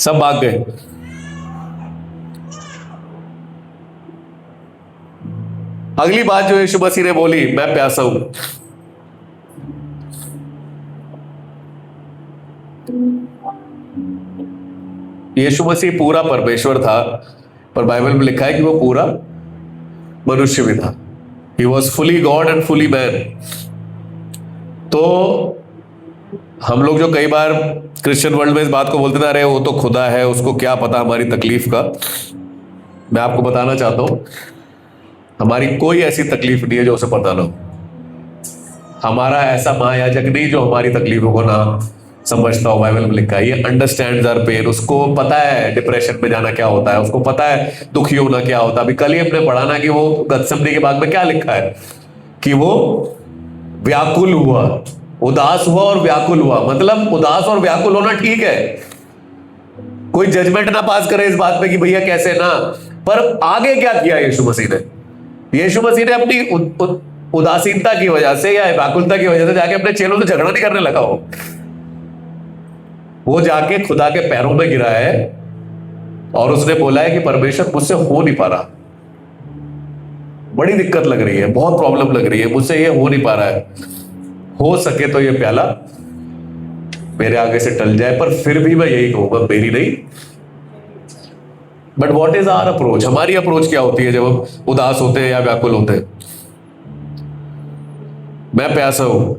भाग गए। अगली बात जो यीशु मसीह ने बोली, मैं प्यासा हूं। यीशु मसीह पूरा परमेश्वर था, पर बाइबल में लिखा है कि वो पूरा मनुष्य भी था। He was fully God and fully man। तो हम लोग जो कई बार क्रिश्चियन वर्ल्ड में इस बात को बोलते ना रहे, वो तो खुदा है, उसको क्या पता हमारी तकलीफ का। मैं आपको बताना चाहता हूं, हमारी कोई ऐसी तकलीफ नहीं है जो उसे पता ना हो। हमारा ऐसा महायाजक नहीं जो हमारी तकलीफों को ना समझता हो। बाइबल में लिखा है ये अंडरस्टैंड्स आवर पेन, उसको पता है डिप्रेशन में जाना क्या होता है, उसको पता है दुखी होना क्या होता है। अभी कल ही हमने पढ़ा ना कि वो गत्समनी के बाग में क्या लिखा है कि वो व्याकुल हुआ, उदास हुआ और व्याकुल हुआ। मतलब उदास और व्याकुल होना ठीक है, कोई जजमेंट ना पास करे इस बात पे कि भैया कैसे ना, पर आगे क्या किया यीशु मसीह ने। यीशु मसीह ने अपनी उदासीनता की वजह से या व्याकुलता की वजह से जाके अपने चेलों से झगड़ा नहीं करने लगा। वो जाके खुदा के पैरों में गिरा है और उसने बोला है कि परमेश्वर मुझसे हो नहीं पा रहा, बड़ी दिक्कत लग रही है, बहुत प्रॉब्लम लग रही है, मुझसे ये हो नहीं पा रहा है, हो सके तो ये प्याला मेरे आगे से टल जाए, पर फिर भी मैं यही कहूंगा मेरी नहीं but what is our approach? हमारी अप्रोच क्या होती है जब हम उदास होते हैं या व्याकुल होते हैं? मैं प्यासा हूं,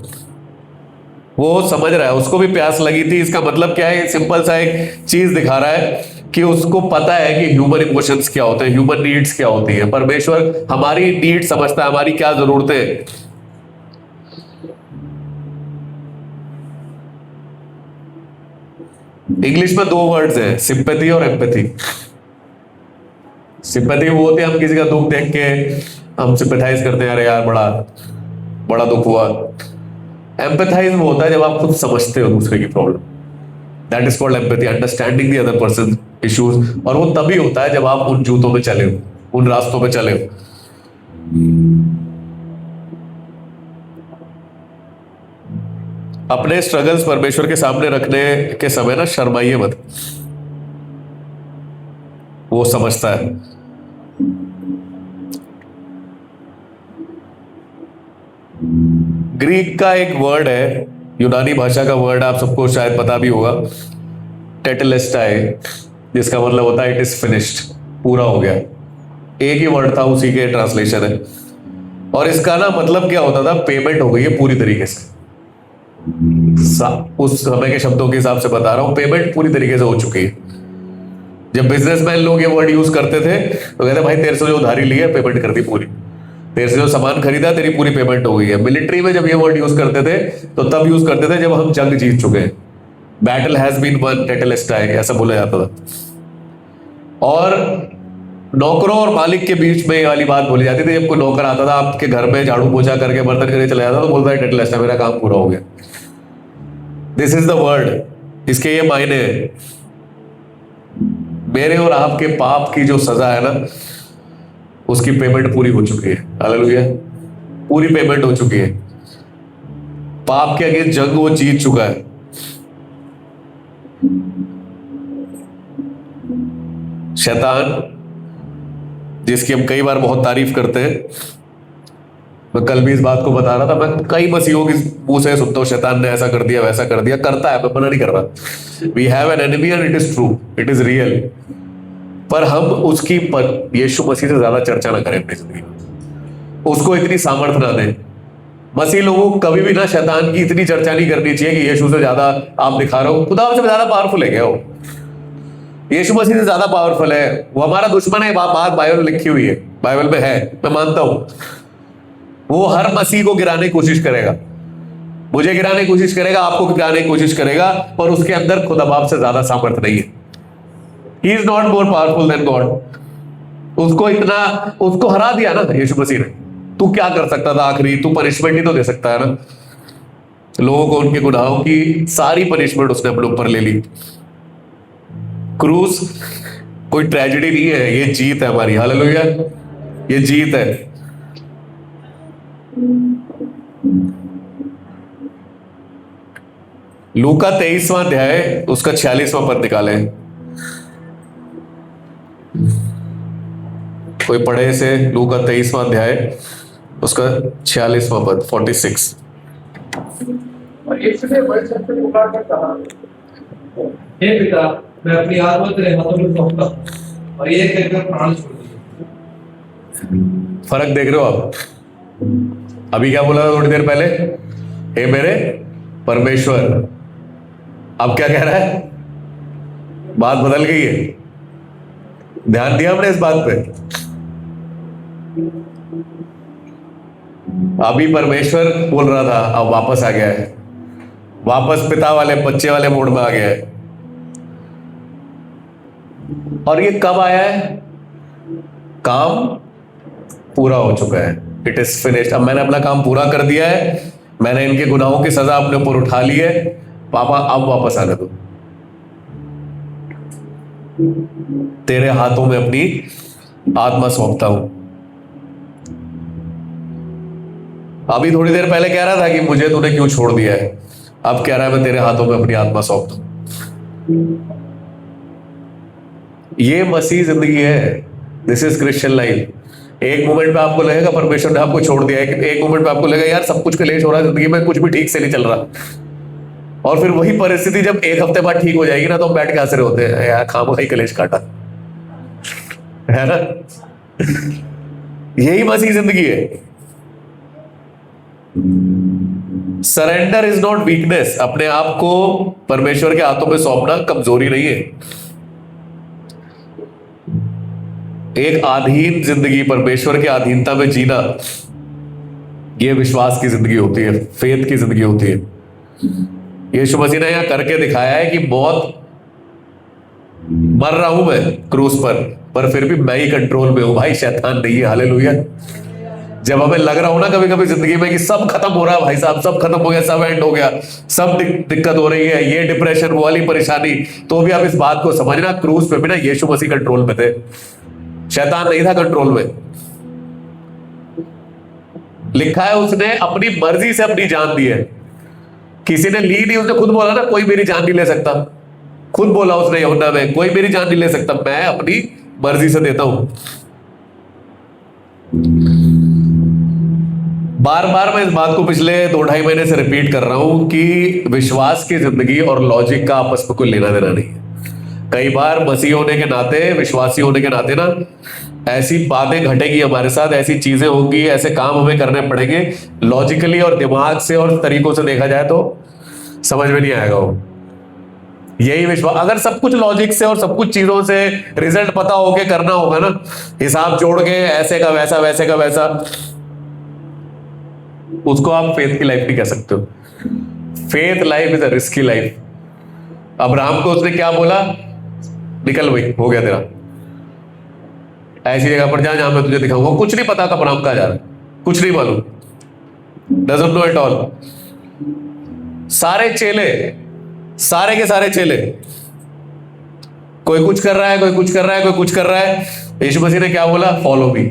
वो समझ रहा है, उसको भी प्यास लगी थी। इसका मतलब क्या है? सिंपल सा एक चीज दिखा रहा है कि उसको पता है कि ह्यूमन इमोशंस क्या होते हैं, ह्यूमन नीड्स क्या होती है। परमेश्वर हमारी नीड समझता है, हमारी क्या जरूरतें। इंग्लिश में 2 वर्ड्स हैं, सिंपैथी और एम्पैथी। सिंपैथी वो होती है हम किसी का दुख देख के हम सिंपैथाइज करते हैं, अरे यार बड़ा बड़ा दुख हुआ। एम्पैथाइज वो होता है जब आप खुद समझते हो दूसरे की problem. That is called empathy, understanding the other person issues. और वो तभी होता है जब आप उन जूतों में चले हो, उन रास्तों पे चले हो। अपने स्ट्रगल्स परमेश्वर के सामने रखने के समय ना शर्माइए मत, वो समझता है। ग्रीक का एक वर्ड है, यूनानी भाषा का वर्ड, आप सबको शायद पता भी होगा, टेटेलेस्टाई, जिसका मतलब होता है इट इज फिनिश्ड, पूरा हो गया। एक ही वर्ड था, उसी के ट्रांसलेशन है। और इसका ना मतलब क्या होता था? पेमेंट हो गई है पूरी तरीके से। उस समय के शब्दों के हिसाब से बता रहा हूं, पेमेंट पूरी तरीके से हो चुकी है। जब बिजनेसमैन लोग ये वर्ड यूज करते थे तो कहते भाई तेरे से जो उधारी ली है पेमेंट कर दी पूरी, तेरे से जो सामान खरीदा तेरी पूरी पेमेंट हो गई है। मिलिट्री में जब ये वर्ड यूज करते थे तो तब यूज करते थे जब हम जंग जीत चुके हैं, बैटल हैज बीन वन, टेटेलेस्टाई, ऐसा बोला जाता था। और नौकरों और मालिक के बीच में ये वाली बात बोली जाती थी। जब कोई नौकर आता था आपके घर में झाड़ू पोछा करके बर्तन करके चला जाता तो बोलता है टेटेलेस्टाई, मेरा काम पूरा हो गया। दिस इज द वर्ड, इसके ये मायने हैं। मेरे और आपके पाप की जो सजा है ना, उसकी पेमेंट पूरी हो चुकी है। हालेलुया, पूरी पेमेंट हो चुकी है। पाप के अगेंस्ट जंग वो जीत चुका है। शैतान, जिसकी हम कई बार बहुत तारीफ करते हैं, मैं कल भी इस बात को बता रहा था, मैं कई मसीहों की मुंह से सुनता हूं शैतान ने ऐसा कर दिया वैसा कर दिया। करता है, मैं मना नहीं कर रहा। We have an enemy and it is true, it is real. पर हम उसकी यीशु मसीह से ज्यादा चर्चा ना करें अपनी जिंदगी में, उसको इतनी सामर्थ्य ना दें। मसीह लोगों को कभी भी ना शैतान की इतनी चर्चा नहीं करनी चाहिए कि यीशु से ज्यादा आप दिखा रहे हो, खुदा से ज्यादा पावरफुल है क्या वो? यीशु मसीह से ज्यादा पावरफुल है वो, हमारा दुश्मन है। बात बाइबल में लिखी हुई है, बाइबल में है, मैं मानता हूं। वो हर मसीह को गिराने की कोशिश करेगा, मुझे गिराने की कोशिश करेगा, आपको गिराने की कोशिश करेगा, पर उसके अंदर खुदा बाप से ज्यादा सामर्थ्य नहीं है। He is not more powerful than God. उसको हरा दिया ना यीशु मसीह ने। तू क्या कर सकता था आखिरी? तू पनिशमेंट ही तो दे सकता है ना। लोगों को उनके गुनाहों की सारी पनिशमेंट उसने अपने ऊपर ले ली। क्रूस कोई ट्रेजेडी नहीं है, ये जीत है हमारी। हालेलुया, ये जीत है। लूका 23वां अध्याय उसका 46वां पद निकाले, कोई पढ़े से। लूका 23वां अध्याय उसका 46वां पद, 46।
और यीशु ने बड़े शब्द से पुकार कर कहा, हे पिता, मैं अपनी आत्मा तेरे हाथों में सौंपता हूं। और ये कहकर प्राण छोड़ दिए।
फर्क देख रहे हो आप? अभी क्या बोला था थोड़ी देर पहले? हे मेरे परमेश्वर। अब क्या कह रहा है? बात बदल गई है। ध्यान दिया हमने इस बात पे? अभी परमेश्वर बोल रहा था, अब वापस आ गया है, वापस पिता वाले बच्चे वाले मोड में आ गया है। और ये कब आया है? काम पूरा हो चुका है, इट इज फिनिश्ड। अब मैंने अपना काम पूरा कर दिया है, मैंने इनके गुनाहों की सजा अपने ऊपर उठा ली है। पापा अब वापस आने दो, तेरे हाथों में अपनी आत्मा सौंपता हूं। अभी थोड़ी देर पहले कह रहा था कि मुझे तूने क्यों छोड़ दिया है, अब कह रहा है मैं तेरे हाथों में अपनी आत्मा सौंपता हूं। ये मसीह जिंदगी है, दिस इज क्रिश्चियन लाइफ। एक मोमेंट पे आपको लगेगा परमेश्वर ने आपको छोड़ दिया है, एक मोमेंट पे आपको लगेगा यार सब कुछ कलेश हो रहा है जिंदगी में, कुछ भी ठीक से नहीं चल रहा। और फिर वही परिस्थिति जब एक हफ्ते बाद ठीक हो जाएगी ना, तो हम बैठ के हंस रहे होते हैं, यार खामखा ही कलेश काटा। है ना? यही मसीह जिंदगी है। Surrender is not weakness. अपने आप को परमेश्वर के हाथों में सौंपना कमजोरी नहीं है। एक अधीन जिंदगी, परमेश्वर की अधीनता में जीना, यह विश्वास की जिंदगी होती है, फेथ की जिंदगी होती है। यीशु मसीह ने यहां करके दिखाया है कि मौत, मर रहा हूं मैं क्रूस पर फिर भी मैं ही कंट्रोल में हूं भाई, शैतान नहीं है। हालेलुया। जब हमें लग रहा हो ना कभी कभी जिंदगी में कि सब खत्म हो रहा है भाई साहब, सब खत्म हो गया, सब एंड हो गया, सब दिक्कत हो रही है, ये डिप्रेशन, वो वाली परेशानी, तो भी आप इस बात को समझना, क्रूस पे भी ना यीशु मसीह कंट्रोल में थे, शैतान नहीं था कंट्रोल में। लिखा है उसने अपनी मर्जी से अपनी जान दी है। किसी ने ली नहीं, उसने खुद बोला ना, कोई मेरी जान नहीं ले सकता। खुद बोला उसने यूहन्ना में, कोई मेरी जान नहीं ले सकता, मैं अपनी मर्जी से देता हूं। बार बार मैं इस बात को पिछले 2-2.5 महीने से रिपीट कर रहा हूं कि विश्वास की जिंदगी और लॉजिक का आपस में कोई लेना देना नहीं है। कई बार मसीह होने के नाते, विश्वासी होने के नाते ना, ऐसी बातें घटेगी हमारे साथ, ऐसी चीजें होंगी, ऐसे काम हमें करने पड़ेंगे, लॉजिकली और दिमाग से और तरीकों से देखा जाए तो समझ में नहीं आएगा वो। यही विश्वास, अगर सब कुछ लॉजिक से और सब कुछ चीजों से रिजल्ट पता होके करना होगा ना, हिसाब जोड़ के ऐसे का वैसा, वैसे का वैसा, उसको आप फेथ की लाइफ नहीं कह सकते हो। Faith life is a risky life. Abraham को उसने क्या बोला? निकल भाई, हो गया तेरा, ऐसी जगह पर जा जहां मैं तुझे दिखाऊंगा। कुछ नहीं पता कब अब्राहम कहां जा रहा है, कुछ नहीं मालूम, डजंट नो एट ऑल। सारे चेले, सारे के सारे चेले, कोई कुछ कर रहा है, कोई कुछ कर रहा है, कोई कुछ कर रहा है। यीशु मसीह ने क्या बोला? Follow me.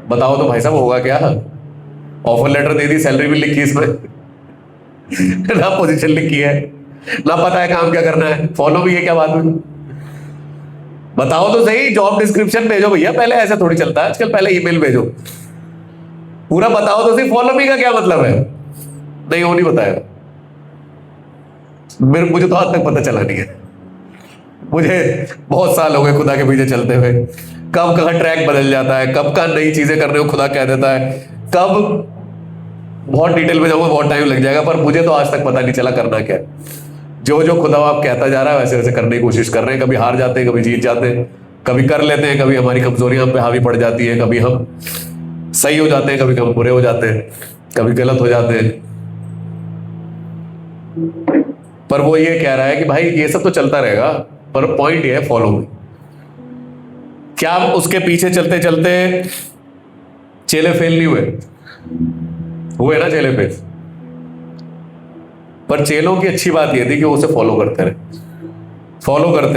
बताओ तो भाई साहब होगा क्या? ऑफर लेटर दे दी, सैलरी भी लिखी इसमें ना पोजीशन लिखी है, ना पता है काम क्या करना है, फॉलो मी है क्या बात हुई? बताओ तो सही, जॉब डिस्क्रिप्शन भेजो भैया पहले, ऐसे थोड़ी चलता है आजकल, पहले ईमेल भेजो, पूरा बताओ तो सही, फॉलो मी का क्या मतलब है? नहीं, वो नहीं बताएगा। मुझे तो आज तक पता चला नहीं है। मुझे बहुत साल हो गए खुदा के पीछे चलते हुए, कब कहाँ ट्रैक बदल जाता है, कब कहाँ नई चीजें करने को खुदा कह देता है, कब, बहुत डिटेल में जाऊंगा, बहुत टाइम लग जाएगा, पर मुझे तो आज तक पता नहीं चला करना क्या है। जो जो खुदा आप कहता जा रहा है वैसे वैसे करने की कोशिश कर रहे हैं। कभी हार जाते हैं, कभी जीत जाते हैं, कभी कर लेते हैं, कभी हमारी कमजोरियां हम पे हावी पड़ जाती है, कभी हम सही हो जाते हैं, कभी हम बुरे हो जाते हैं, कभी गलत हो जाते हैं। पर वो ये कह रहा है कि भाई ये सब तो चलता रहेगा, पर पॉइंट ये है, फॉलो मी। क्या उसके पीछे चलते चलते चेले फेल नहीं हुए ना चेले फेल, पर चेलों की अच्छी बात यह थी कि वो उसे फॉलो करते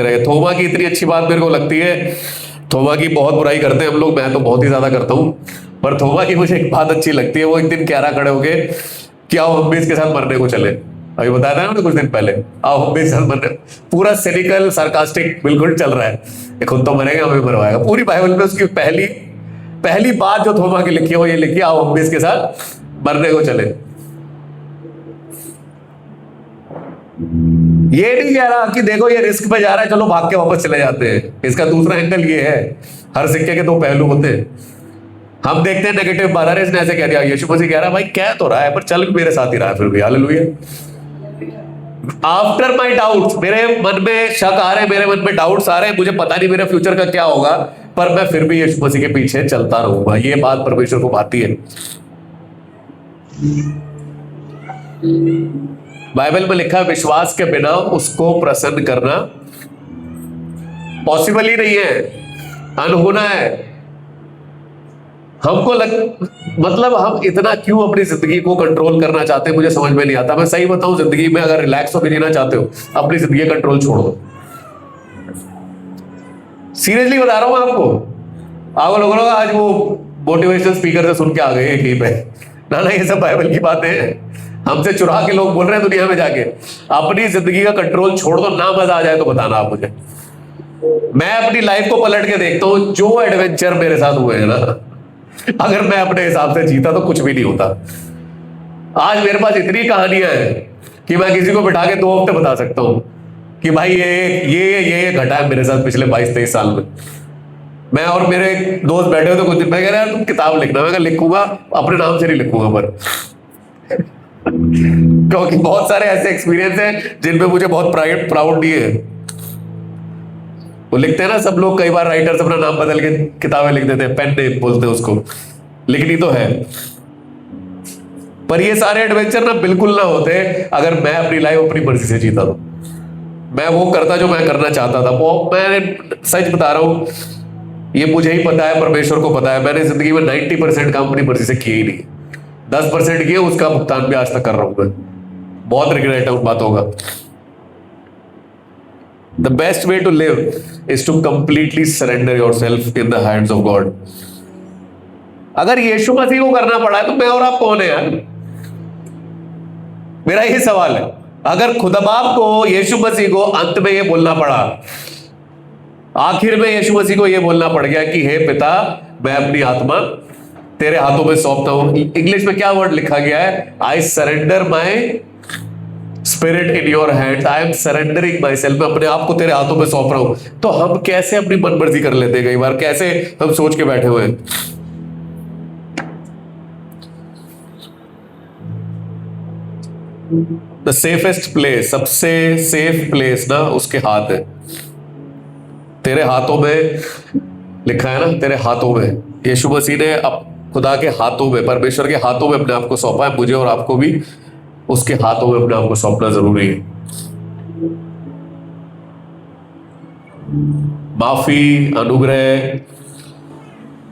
रहे। थोमा की इतनी अच्छी बात मेरे को लगती है, थोमा की बहुत बुराई करते हैं हम लोग, मैं तो बहुत ही ज्यादा करता हूं, पर थोमा की मुझे एक बात अच्छी लगती है। वो एक दिन क्यारा खड़े होके, क्या हम भी इसके साथ मरने को चले? अभी बताया था ना कुछ दिन पहले, आओ हम भी इसके साथ मरने। पूरा सिनिकल सार्कास्टिक बिल्कुल चल रहा है, खुद तो मरेगा हमें मरवाएगा। पूरी बाइबल में उसकी पहली बात जो थोमा की लिखी है वो ये लिखी, आओ हम भी इसके साथ मरने को चले। ये नहीं कह रहा कि देखो ये रिस्क पे जा रहा है, चलो भाग के वापस चले जाते हैं। इसका दूसरा एंगल ये है, हर सिक्के के दो पहलू होते हैं। हम देखते हैं नेगेटिव बात, अरे इसने ऐसे कह दिया, यीशु मसीह कह रहा है भाई कह तो रहा है पर चल मेरे साथ ही रहा है फिर भी। हालेलुया। आफ्टर माई डाउट्स, मेरे मन में शक आ रहे हैं, मेरे मन में डाउट्स आ रहे हैं, मुझे पता नहीं मेरे फ्यूचर का क्या होगा, पर मैं फिर भी यीशु मसीह के पीछे चलता रहूंगा। ये बात परमेश्वर को भाती है। बाइबल में लिखा है विश्वास के बिना उसको प्रसन्न करना पॉसिबल ही नहीं है, अनहोना है। हमको मतलब हम इतना क्यों अपनी जिंदगी को कंट्रोल करना चाहते हैं, मुझे समझ में नहीं आता। मैं सही बताऊं, जिंदगी में अगर रिलैक्स होकर जीना चाहते हो, अपनी जिंदगी कंट्रोल छोड़ दो। सीरियसली बता रहा हूं आपको लोगों आज वो मोटिवेशनल स्पीकर से सुन के आ गए एक ही पे, ना ये सब बाइबल की बातें हैं, हमसे चुरा के लोग बोल रहे हैं दुनिया में जाके। अपनी जिंदगी का कंट्रोल छोड़ दो, ना मजा आ जाए तो बताना आप मुझे। मैं अपनी लाइफ को पलट के देखता हूं, जो एडवेंचर मेरे साथ हुए हैं ना, अगर मैं अपने हिसाब से जीता तो कुछ भी नहीं होता। आज मेरे पास इतनी कहानियां हैं कि मैं किसी को बिठा के 2 हफ्ते बता सकता हूं कि भाई ये घटा है मेरे साथ पिछले 22-23 साल में। मैं और मेरे एक दोस्त बैठे हुए थे कुछ दिन, मैं कह रहा यार तुम किताब लिखना, मैं कहा लिखूंगा, अपने नाम से नहीं लिखूंगा पर क्योंकि बहुत सारे ऐसे एक्सपीरियंस हैं जिनमें मुझे बहुत प्राउड नहीं है। वो लिखते हैं ना सब लोग, कई बार राइटर्स अपना नाम बदल के किताबें लिख देते हैं, पेन नेम बोलते हैं उसको, लिखनी तो है। पर ये सारे एडवेंचर ना बिल्कुल ना होते अगर मैं अपनी लाइफ अपनी मर्जी से जीता तो। मैं वो करता जो मैं करना चाहता था, वो मैं सच बता रहा हूं, ये मुझे ही पता है, परमेश्वर को पता है, मैंने जिंदगी में 90% काम अपनी मर्जी से किए ही नहीं, 10% किए, उसका भुगतान भी आज तक कर रहा हूं मैं। बहुत रिग्रेट है उन बातों का। The best way to live is to completely surrender yourself in the hands of God. अगर यीशु मसीह को करना पड़ा है तो मैं और आप कौन है यार? मेरा यही सवाल है। अगर खुदा बाप को, यीशु मसीह को अंत में ये बोलना पड़ा, आखिर में यीशु मसीह को ये बोलना पड़ गया कि हे पिता, मैं अपनी आत्मा तेरे हाथों में सौंपता हूं। इंग्लिश में क्या वर्ड लिखा गया है? I surrender my spirit in your hand, I am surrendering my self, मैं अपने आप को तेरे हाथों में सौंप रहा हूं। तो हम कैसे अपनी मनमर्जी कर लेते हैं? कई बार कैसे हम सोच के बैठे हुए हैं। द सेफेस्ट प्लेस, सबसे सेफ प्लेस ना उसके हाथ है, तेरे हाथों में लिखा है ना, तेरे हाथों में। यीशु मसीह ने अब खुदा के हाथों में, परमेश्वर के हाथों में अपने आप को सौंपा है। मुझे और आपको भी उसके हाथों में अपने आप को सौंपना जरूरी है। माफी, अनुग्रह,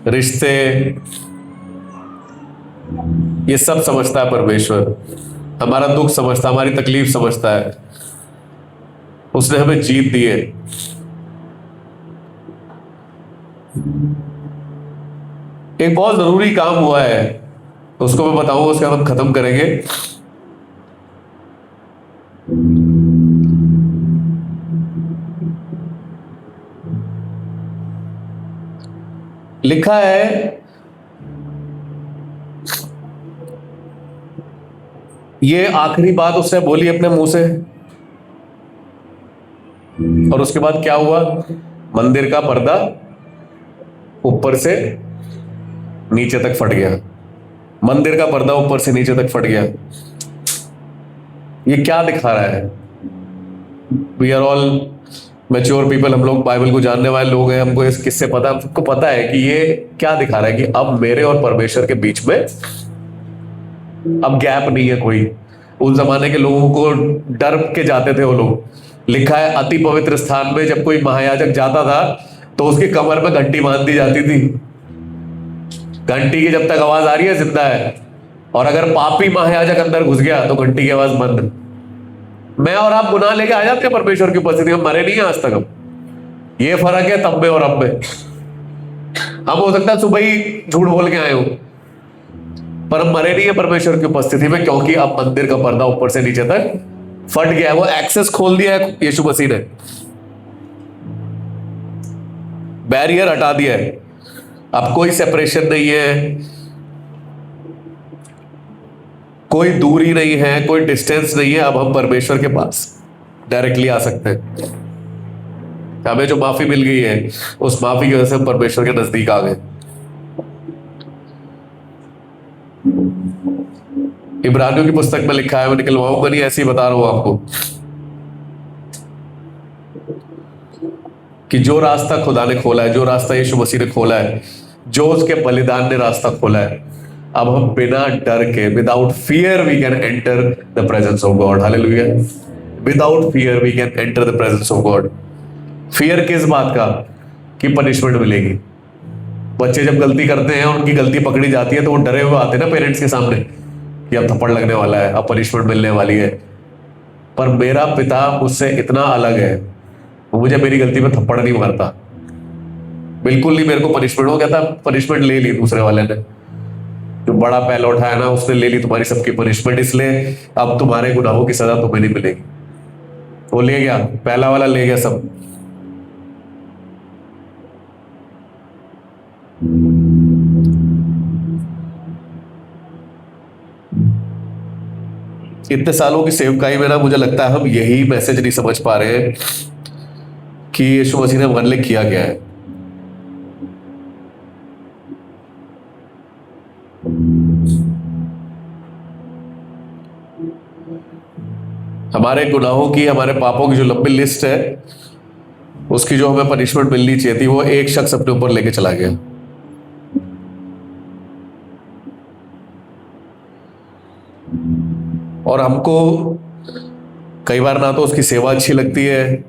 रिश्ते, ये सब समझता है परमेश्वर। हमारा दुख समझता है, हमारी तकलीफ समझता है। उसने हमें जीत दी है। एक बहुत जरूरी काम हुआ है, उसको मैं बताऊंगा, उसके बाद हम खत्म करेंगे। लिखा है, ये आखिरी बात उसने बोली अपने मुंह से, और उसके बाद क्या हुआ? मंदिर का पर्दा ऊपर से नीचे तक फट गया। मंदिर का पर्दा ऊपर से नीचे तक फट गया। ये क्या दिखा रहा है? We are all mature people, हम लोग बाइबल को जानने वाले लोग हैं, हमको इस किससे पता, हमको पता है कि ये क्या दिखा रहा है कि अब मेरे और परमेश्वर के बीच में अब गैप नहीं है कोई। उस जमाने के लोगों को डर के जाते थे वो लोग। लिखा है अति पवित्र स्थान में जब कोई महायाजक जाता था तो उसकी कमर में घंटी बांध दी जाती थी। घंटी की जब तक आवाज आ रही है जिंदा है, और अगर पापी महायाजक अंदर घुस गया तो घंटी की आवाज बंद। मैं और आप गुनाह लेके आ जाते हैं परमेश्वर की उपस्थिति में, मरे नहीं है आज तक हम। ये फर्क है तब में और अब में। हम हो सकता है सुबह ही झूठ बोल के आए हो, पर हम मरे नहीं है परमेश्वर की उपस्थिति में, क्योंकि अब मंदिर का पर्दा ऊपर से नीचे तक फट गया है। वो एक्सेस खोल दिया है यीशु मसीह ने, बैरियर हटा दिया है। अब कोई सेपरेशन नहीं है, कोई दूरी नहीं है, कोई डिस्टेंस नहीं है। अब हम परमेश्वर के पास डायरेक्टली आ सकते हैं। हमें जो माफी मिल गई है उस माफी की वजह से हम परमेश्वर के नजदीक आ गए। इब्रानियों की पुस्तक में लिखा है, मैं निकलवाऊंगा नहीं, ऐसे ही बता रहा हूं आपको, कि जो रास्ता खुदा ने खोला है, जो रास्ता यीशु मसीह ने खोला है, जो उसके बलिदान ने रास्ता खोला है, अब हम बिना डर के, without fear we can enter the presence of God. Hallelujah. Without fear we can enter the presence of God. Fear किस बात का? कि पनिशमेंट मिलेगी। बच्चे जब गलती करते हैं, उनकी गलती पकड़ी जाती है, तो वो डरे हुए आते हैं ना पेरेंट्स के सामने कि अब थप्पड़ लगने वाला है, अब पनिशमेंट मिलने वाली है। पर मेरा पिता मुझसे इतना अलग है, वो मुझे मेरी गलती पे थप्पड़ नहीं मारता, बिल्कुल नहीं। मेरे को पनिशमेंट हो गया था, पनिशमेंट ले ली दूसरे वाले ने, जो बड़ा पहला उठाया ना उसने ले ली तुम्हारी सबकी पनिशमेंट, इसलिए अब तुम्हारे गुनाहों की सजा तुम्हें नहीं मिलेगी। वो ले गया, पहला वाला ले गया सब। इतने सालों की सेवकाई में ना मुझे लगता है हम यही मैसेज नहीं समझ पा रहे हैं कि यीशु मसीह ने हमारे लिए किया गया है। हमारे गुनाहों की, हमारे पापों की जो लंबी लिस्ट है, उसकी जो हमें पनिशमेंट मिलनी चाहिए थी, वो एक शख्स अपने ऊपर लेके चला गया। और हमको कई बार ना तो उसकी सेवा अच्छी लगती है,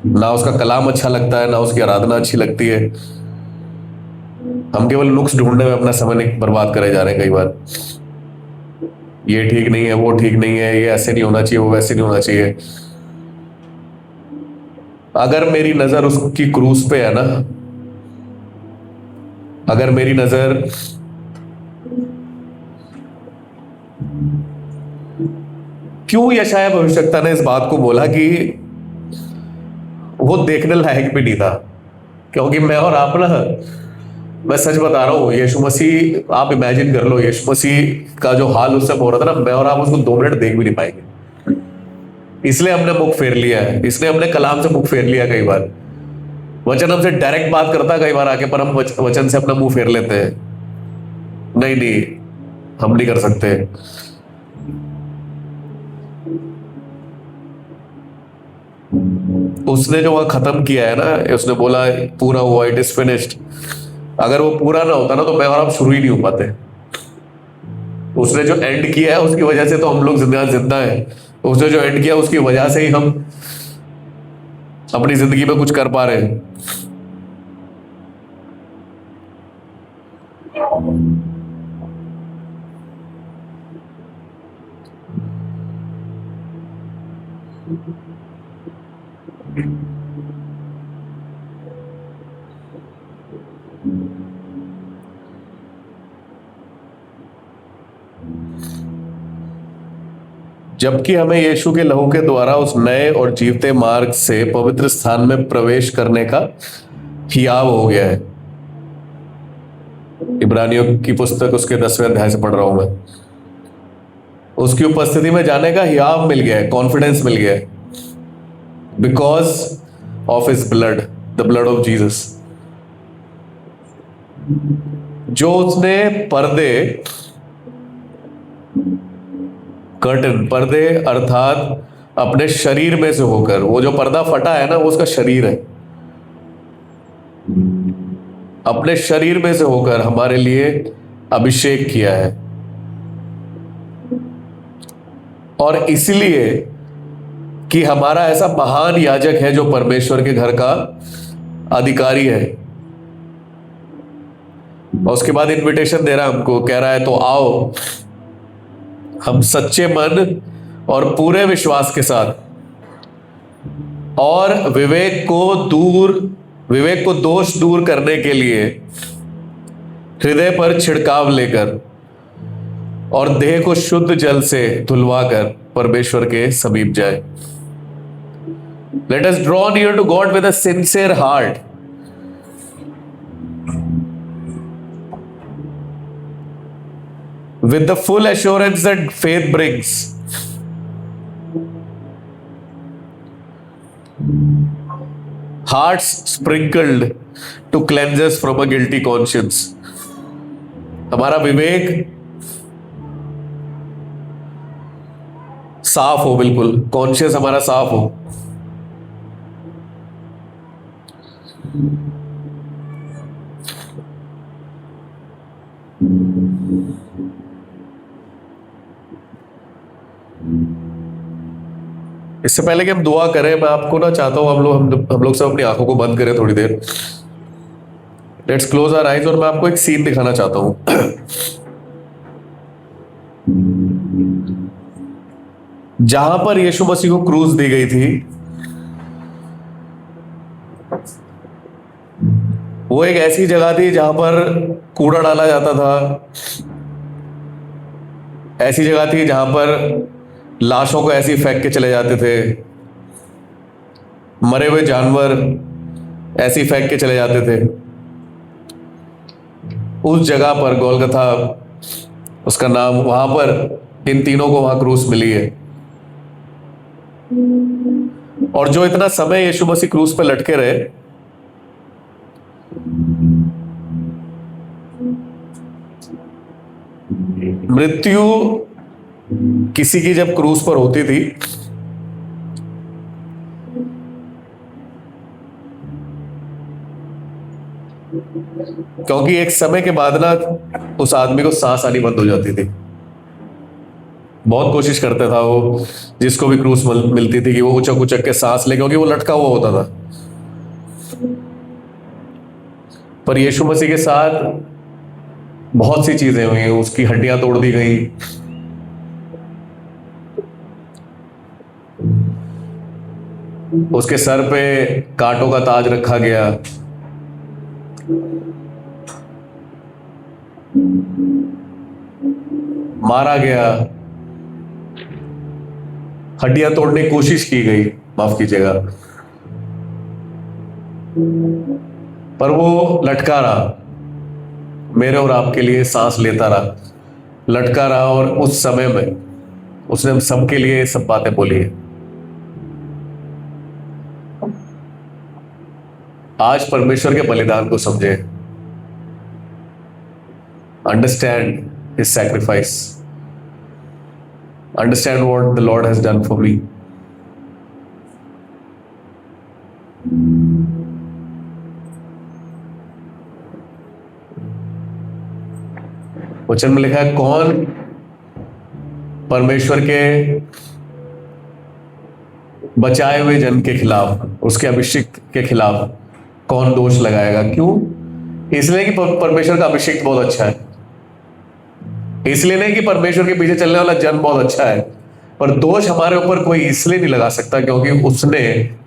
ना उसका कलाम अच्छा लगता है, ना उसकी आराधना अच्छी लगती है। हम केवल नुक्स ढूंढने में अपना समय बर्बाद करे जा रहे हैं कई बार। ये ठीक नहीं है, वो ठीक नहीं है, ये ऐसे नहीं होना चाहिए, वो वैसे नहीं होना चाहिए। अगर मेरी नजर उसकी क्रूस पे है ना, अगर मेरी नजर क्यों यशाया भविष्यवक्ता ने इस बात को बोला कि वो देखने लायक भी नहीं था? क्योंकि मैं और आप ना, मैं सच बता रहा हूं, यीशु मसीह, आप इमेजिन कर लो यीशु मसीह का जो हाल उससे हो रहा था ना, मैं और आप उसको 2 मिनट देख भी नहीं पाएंगे। इसलिए हमने मुख फेर लिया है, इसलिए हमने कलाम से मुख फेर लिया। कई बार वचन हमसे डायरेक्ट बात करता है कई बार आके, पर हम वचन से अपना मुंह फेर लेते हैं। नहीं नहीं, हम नहीं कर सकते। उसने जो वह खत्म किया है ना, उसने बोला पूरा हुआ, इट इज फिनिश्ड। अगर वो पूरा ना होता ना, तो मैं और आप शुरू ही नहीं हो पाते। उसने जो एंड किया है उसकी वजह से तो हम लोग जिंदा जिंदा हैं। उसने जो एंड किया उसकी वजह से ही हम अपनी जिंदगी में कुछ कर पा रहे हैं। जबकि हमें यीशु के लहू के द्वारा उस नए और जीवते मार्ग से पवित्र स्थान में प्रवेश करने का हियाव हो गया है। इब्रानियों की पुस्तक उसके 10वें अध्याय से पढ़ रहा हूं मैं। उसकी उपस्थिति में जाने का हियाव मिल गया है, कॉन्फिडेंस मिल गया है, because of his blood, the blood of Jesus. जो उसने पर्दे, कर्टन, पर्दे अर्थात अपने शरीर में से होकर, वो जो पर्दा फटा है ना, वो उसका शरीर है, अपने शरीर में से होकर हमारे लिए अभिषेक किया है। और इसलिए कि हमारा ऐसा महान याजक है जो परमेश्वर के घर का अधिकारी है। और उसके बाद इनविटेशन दे रहा है हमको, कह रहा है तो आओ हम सच्चे मन और पूरे विश्वास के साथ और विवेक को दोष दूर करने के लिए हृदय पर छिड़काव लेकर और देह को शुद्ध जल से धुलवाकर परमेश्वर के समीप जाए। Let us draw near to God with a sincere heart, with the full assurance that faith brings. Hearts sprinkled to cleanse us from a guilty conscience. हमारा विवेक साफ हो, बिल्कुल कॉन्शियस हमारा साफ हो। इससे पहले कि हम दुआ करें, मैं आपको ना चाहता हूं हम लोग सब अपनी आंखों को बंद करें थोड़ी देर। Let's close our eyes. और मैं आपको एक सीन दिखाना चाहता हूं। जहां पर यीशु मसीह को क्रूस दी गई थी, वो एक ऐसी जगह थी जहां पर कूड़ा डाला जाता था, ऐसी जगह थी जहां पर लाशों को ऐसी फेंक के चले जाते थे, मरे हुए जानवर ऐसी फेंक के चले जाते थे। उस जगह पर गोलगथा उसका नाम, वहां पर इन तीनों को वहां क्रूस मिली है। और जो इतना समय यीशु मसीह क्रूस पर लटके रहे, मृत्यु किसी की जब क्रूस पर होती थी क्योंकि एक समय के बाद ना उस आदमी को सांस आनी बंद हो जाती थी। बहुत कोशिश करता था वो, जिसको भी क्रूस मिलती थी कि वो उचक उचक के सांस ले, क्योंकि वो लटका हुआ होता था। पर यीशु मसीह के साथ बहुत सी चीजें हुई, उसकी हड्डियां तोड़ दी गई, उसके सर पे कांटों का ताज रखा गया, मारा गया, हड्डियां तोड़ने की कोशिश की गई, माफ कीजिएगा, पर वो लटका रहा, मेरे और आपके लिए सांस लेता रहा, लटका रहा। और उस समय में उसने हम सबके लिए सब बातें बोली है। आज परमेश्वर के बलिदान को समझे, understand his sacrifice, understand what the Lord has done for me. वचन में लिखा है, कौन परमेश्वर के बचाए हुए जन के खिलाफ, उसके अभिषिक्त के खिलाफ कौन दोष लगाएगा? क्यों? इसलिए कि परमेश्वर का अभिषिक्त बहुत अच्छा है, इसलिए नहीं कि परमेश्वर के पीछे चलने वाला जन बहुत अच्छा है, पर दोष हमारे ऊपर कोई इसलिए नहीं लगा सकता क्योंकि उसने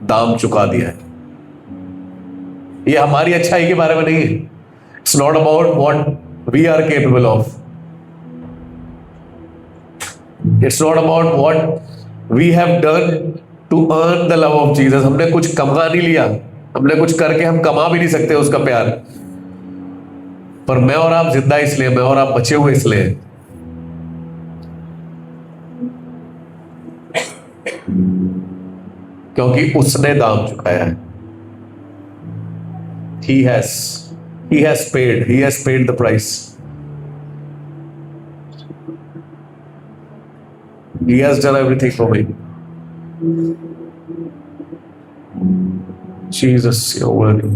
दाम चुका दिया है। ये हमारी अच्छाई के बारे में नहीं है। It's not about what we are capable of, it's not about what we have done to earn the love of Jesus. हमने कुछ कमा नहीं लिया, हमने कुछ करके हम कमा भी नहीं सकते उसका प्यार, पर मैं और आप जिंदा इसलिए, मैं और आप बचे हुए इसलिए क्योंकि उसने दाम चुकाया है। He has paid the price. He has done everything for me. Jesus, you're worthy.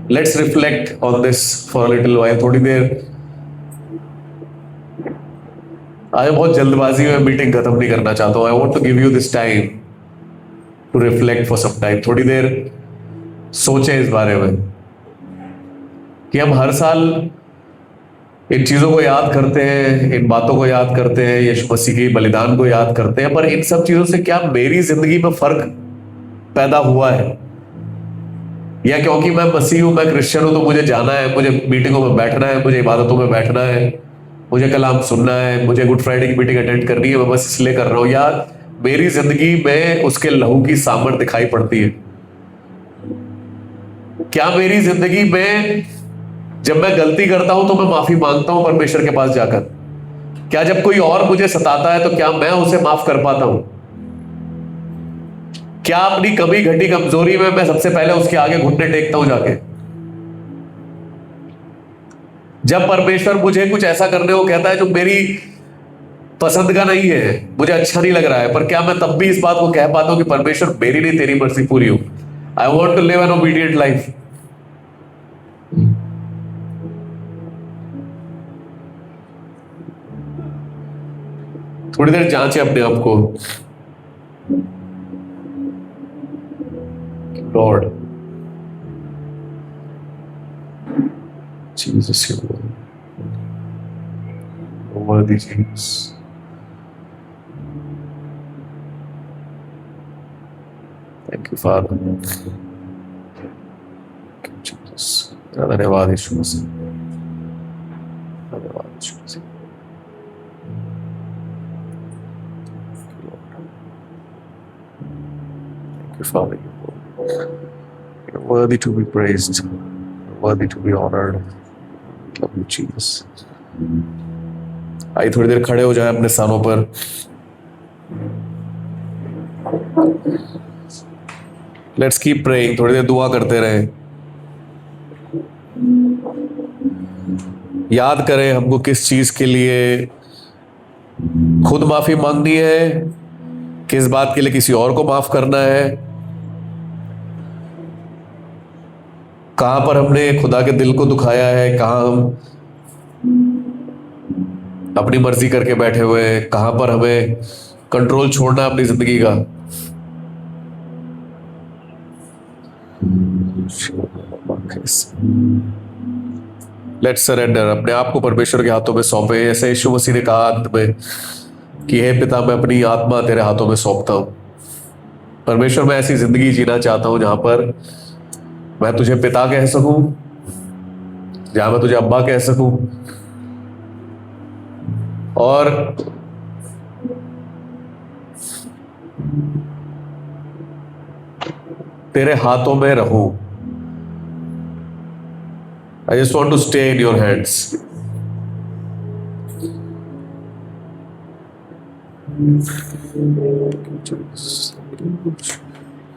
Let's reflect on this for a little while. थोड़ी देर, आज बहुत जल्दबाजी में मीटिंग खत्म नहीं करना चाहता हूं। I want to give you this time to reflect for some time. थोड़ी देर सोचें इस बारे में कि हम हर साल इन चीजों को याद करते हैं, इन बातों को याद करते हैं, यीशु मसीह के बलिदान को याद करते हैं, पर इन सब चीजों से क्या मेरी जिंदगी में फर्क पैदा हुआ है? या क्योंकि मैं मसीह हूं, मैं क्रिश्चियन हूं, तो मुझे जाना है, मुझे मीटिंगों में बैठना है, मुझे इबादतों में बैठना है, मुझे कलाम सुनना है, मुझे गुड फ्राइडे की मीटिंग अटेंड करनी है, मैं बस इसलिए कर रहा हूं? या मेरी जिंदगी में उसके लहू की सामर्थ दिखाई पड़ती है? क्या मेरी जिंदगी में जब मैं गलती करता हूं तो मैं माफी मांगता हूं परमेश्वर के पास जाकर? क्या जब कोई और मुझे सताता है तो क्या मैं उसे माफ कर पाता हूं? क्या अपनी कमी घटी कमजोरी में मैं सबसे पहले उसके आगे घुटने टेकता हूं जाके? जब परमेश्वर मुझे कुछ ऐसा करने को कहता है जो मेरी पसंद का नहीं है, मुझे अच्छा नहीं लग रहा है, पर क्या मैं तब भी इस बात को कह पाता हूं कि परमेश्वर मेरी नहीं तेरी मर्जी पूरी हो? I want to live an obedient life. थोड़ी देर जांचे अपने आप को। Lord Jesus, you're worthy, Jesus. Thank you, Father. Thank you, Jesus. धन्यवाद यीशु मसीह, धन्यवाद यीशु मसीह। Thank you, Father. You're worthy to be praised. You're worthy to be honored. Love you, Jesus. आइए थोड़ी देर खड़े हो जाए अपने स्थानों पर। लेट्स कीप प्रेइंग, थोड़ी देर दुआ करते रहे। याद करें हमको किस चीज के लिए खुद माफी मांगनी है, किस बात के लिए किसी और को माफ करना है, कहां पर हमने खुदा के दिल को दुखाया है, कहां हम अपनी मर्जी करके बैठे हुए हैं, कहां पर हमें कंट्रोल छोड़ना है अपनी जिंदगी का। लेट्स सरेंडर, अपने आप को परमेश्वर के हाथों में सौंपे। जैसे यीशु मसीह ने कहा अंत में कि हे पिता, मैं अपनी आत्मा तेरे हाथों में सौंपता हूं। परमेश्वर, मैं ऐसी जिंदगी जीना चाहता हूं जहां पर मैं तुझे पिता कह सकूं, जहां मैं तुझे अब्बा कह सकूं, और तेरे हाथों में रहूं। I just want to stay in your hands.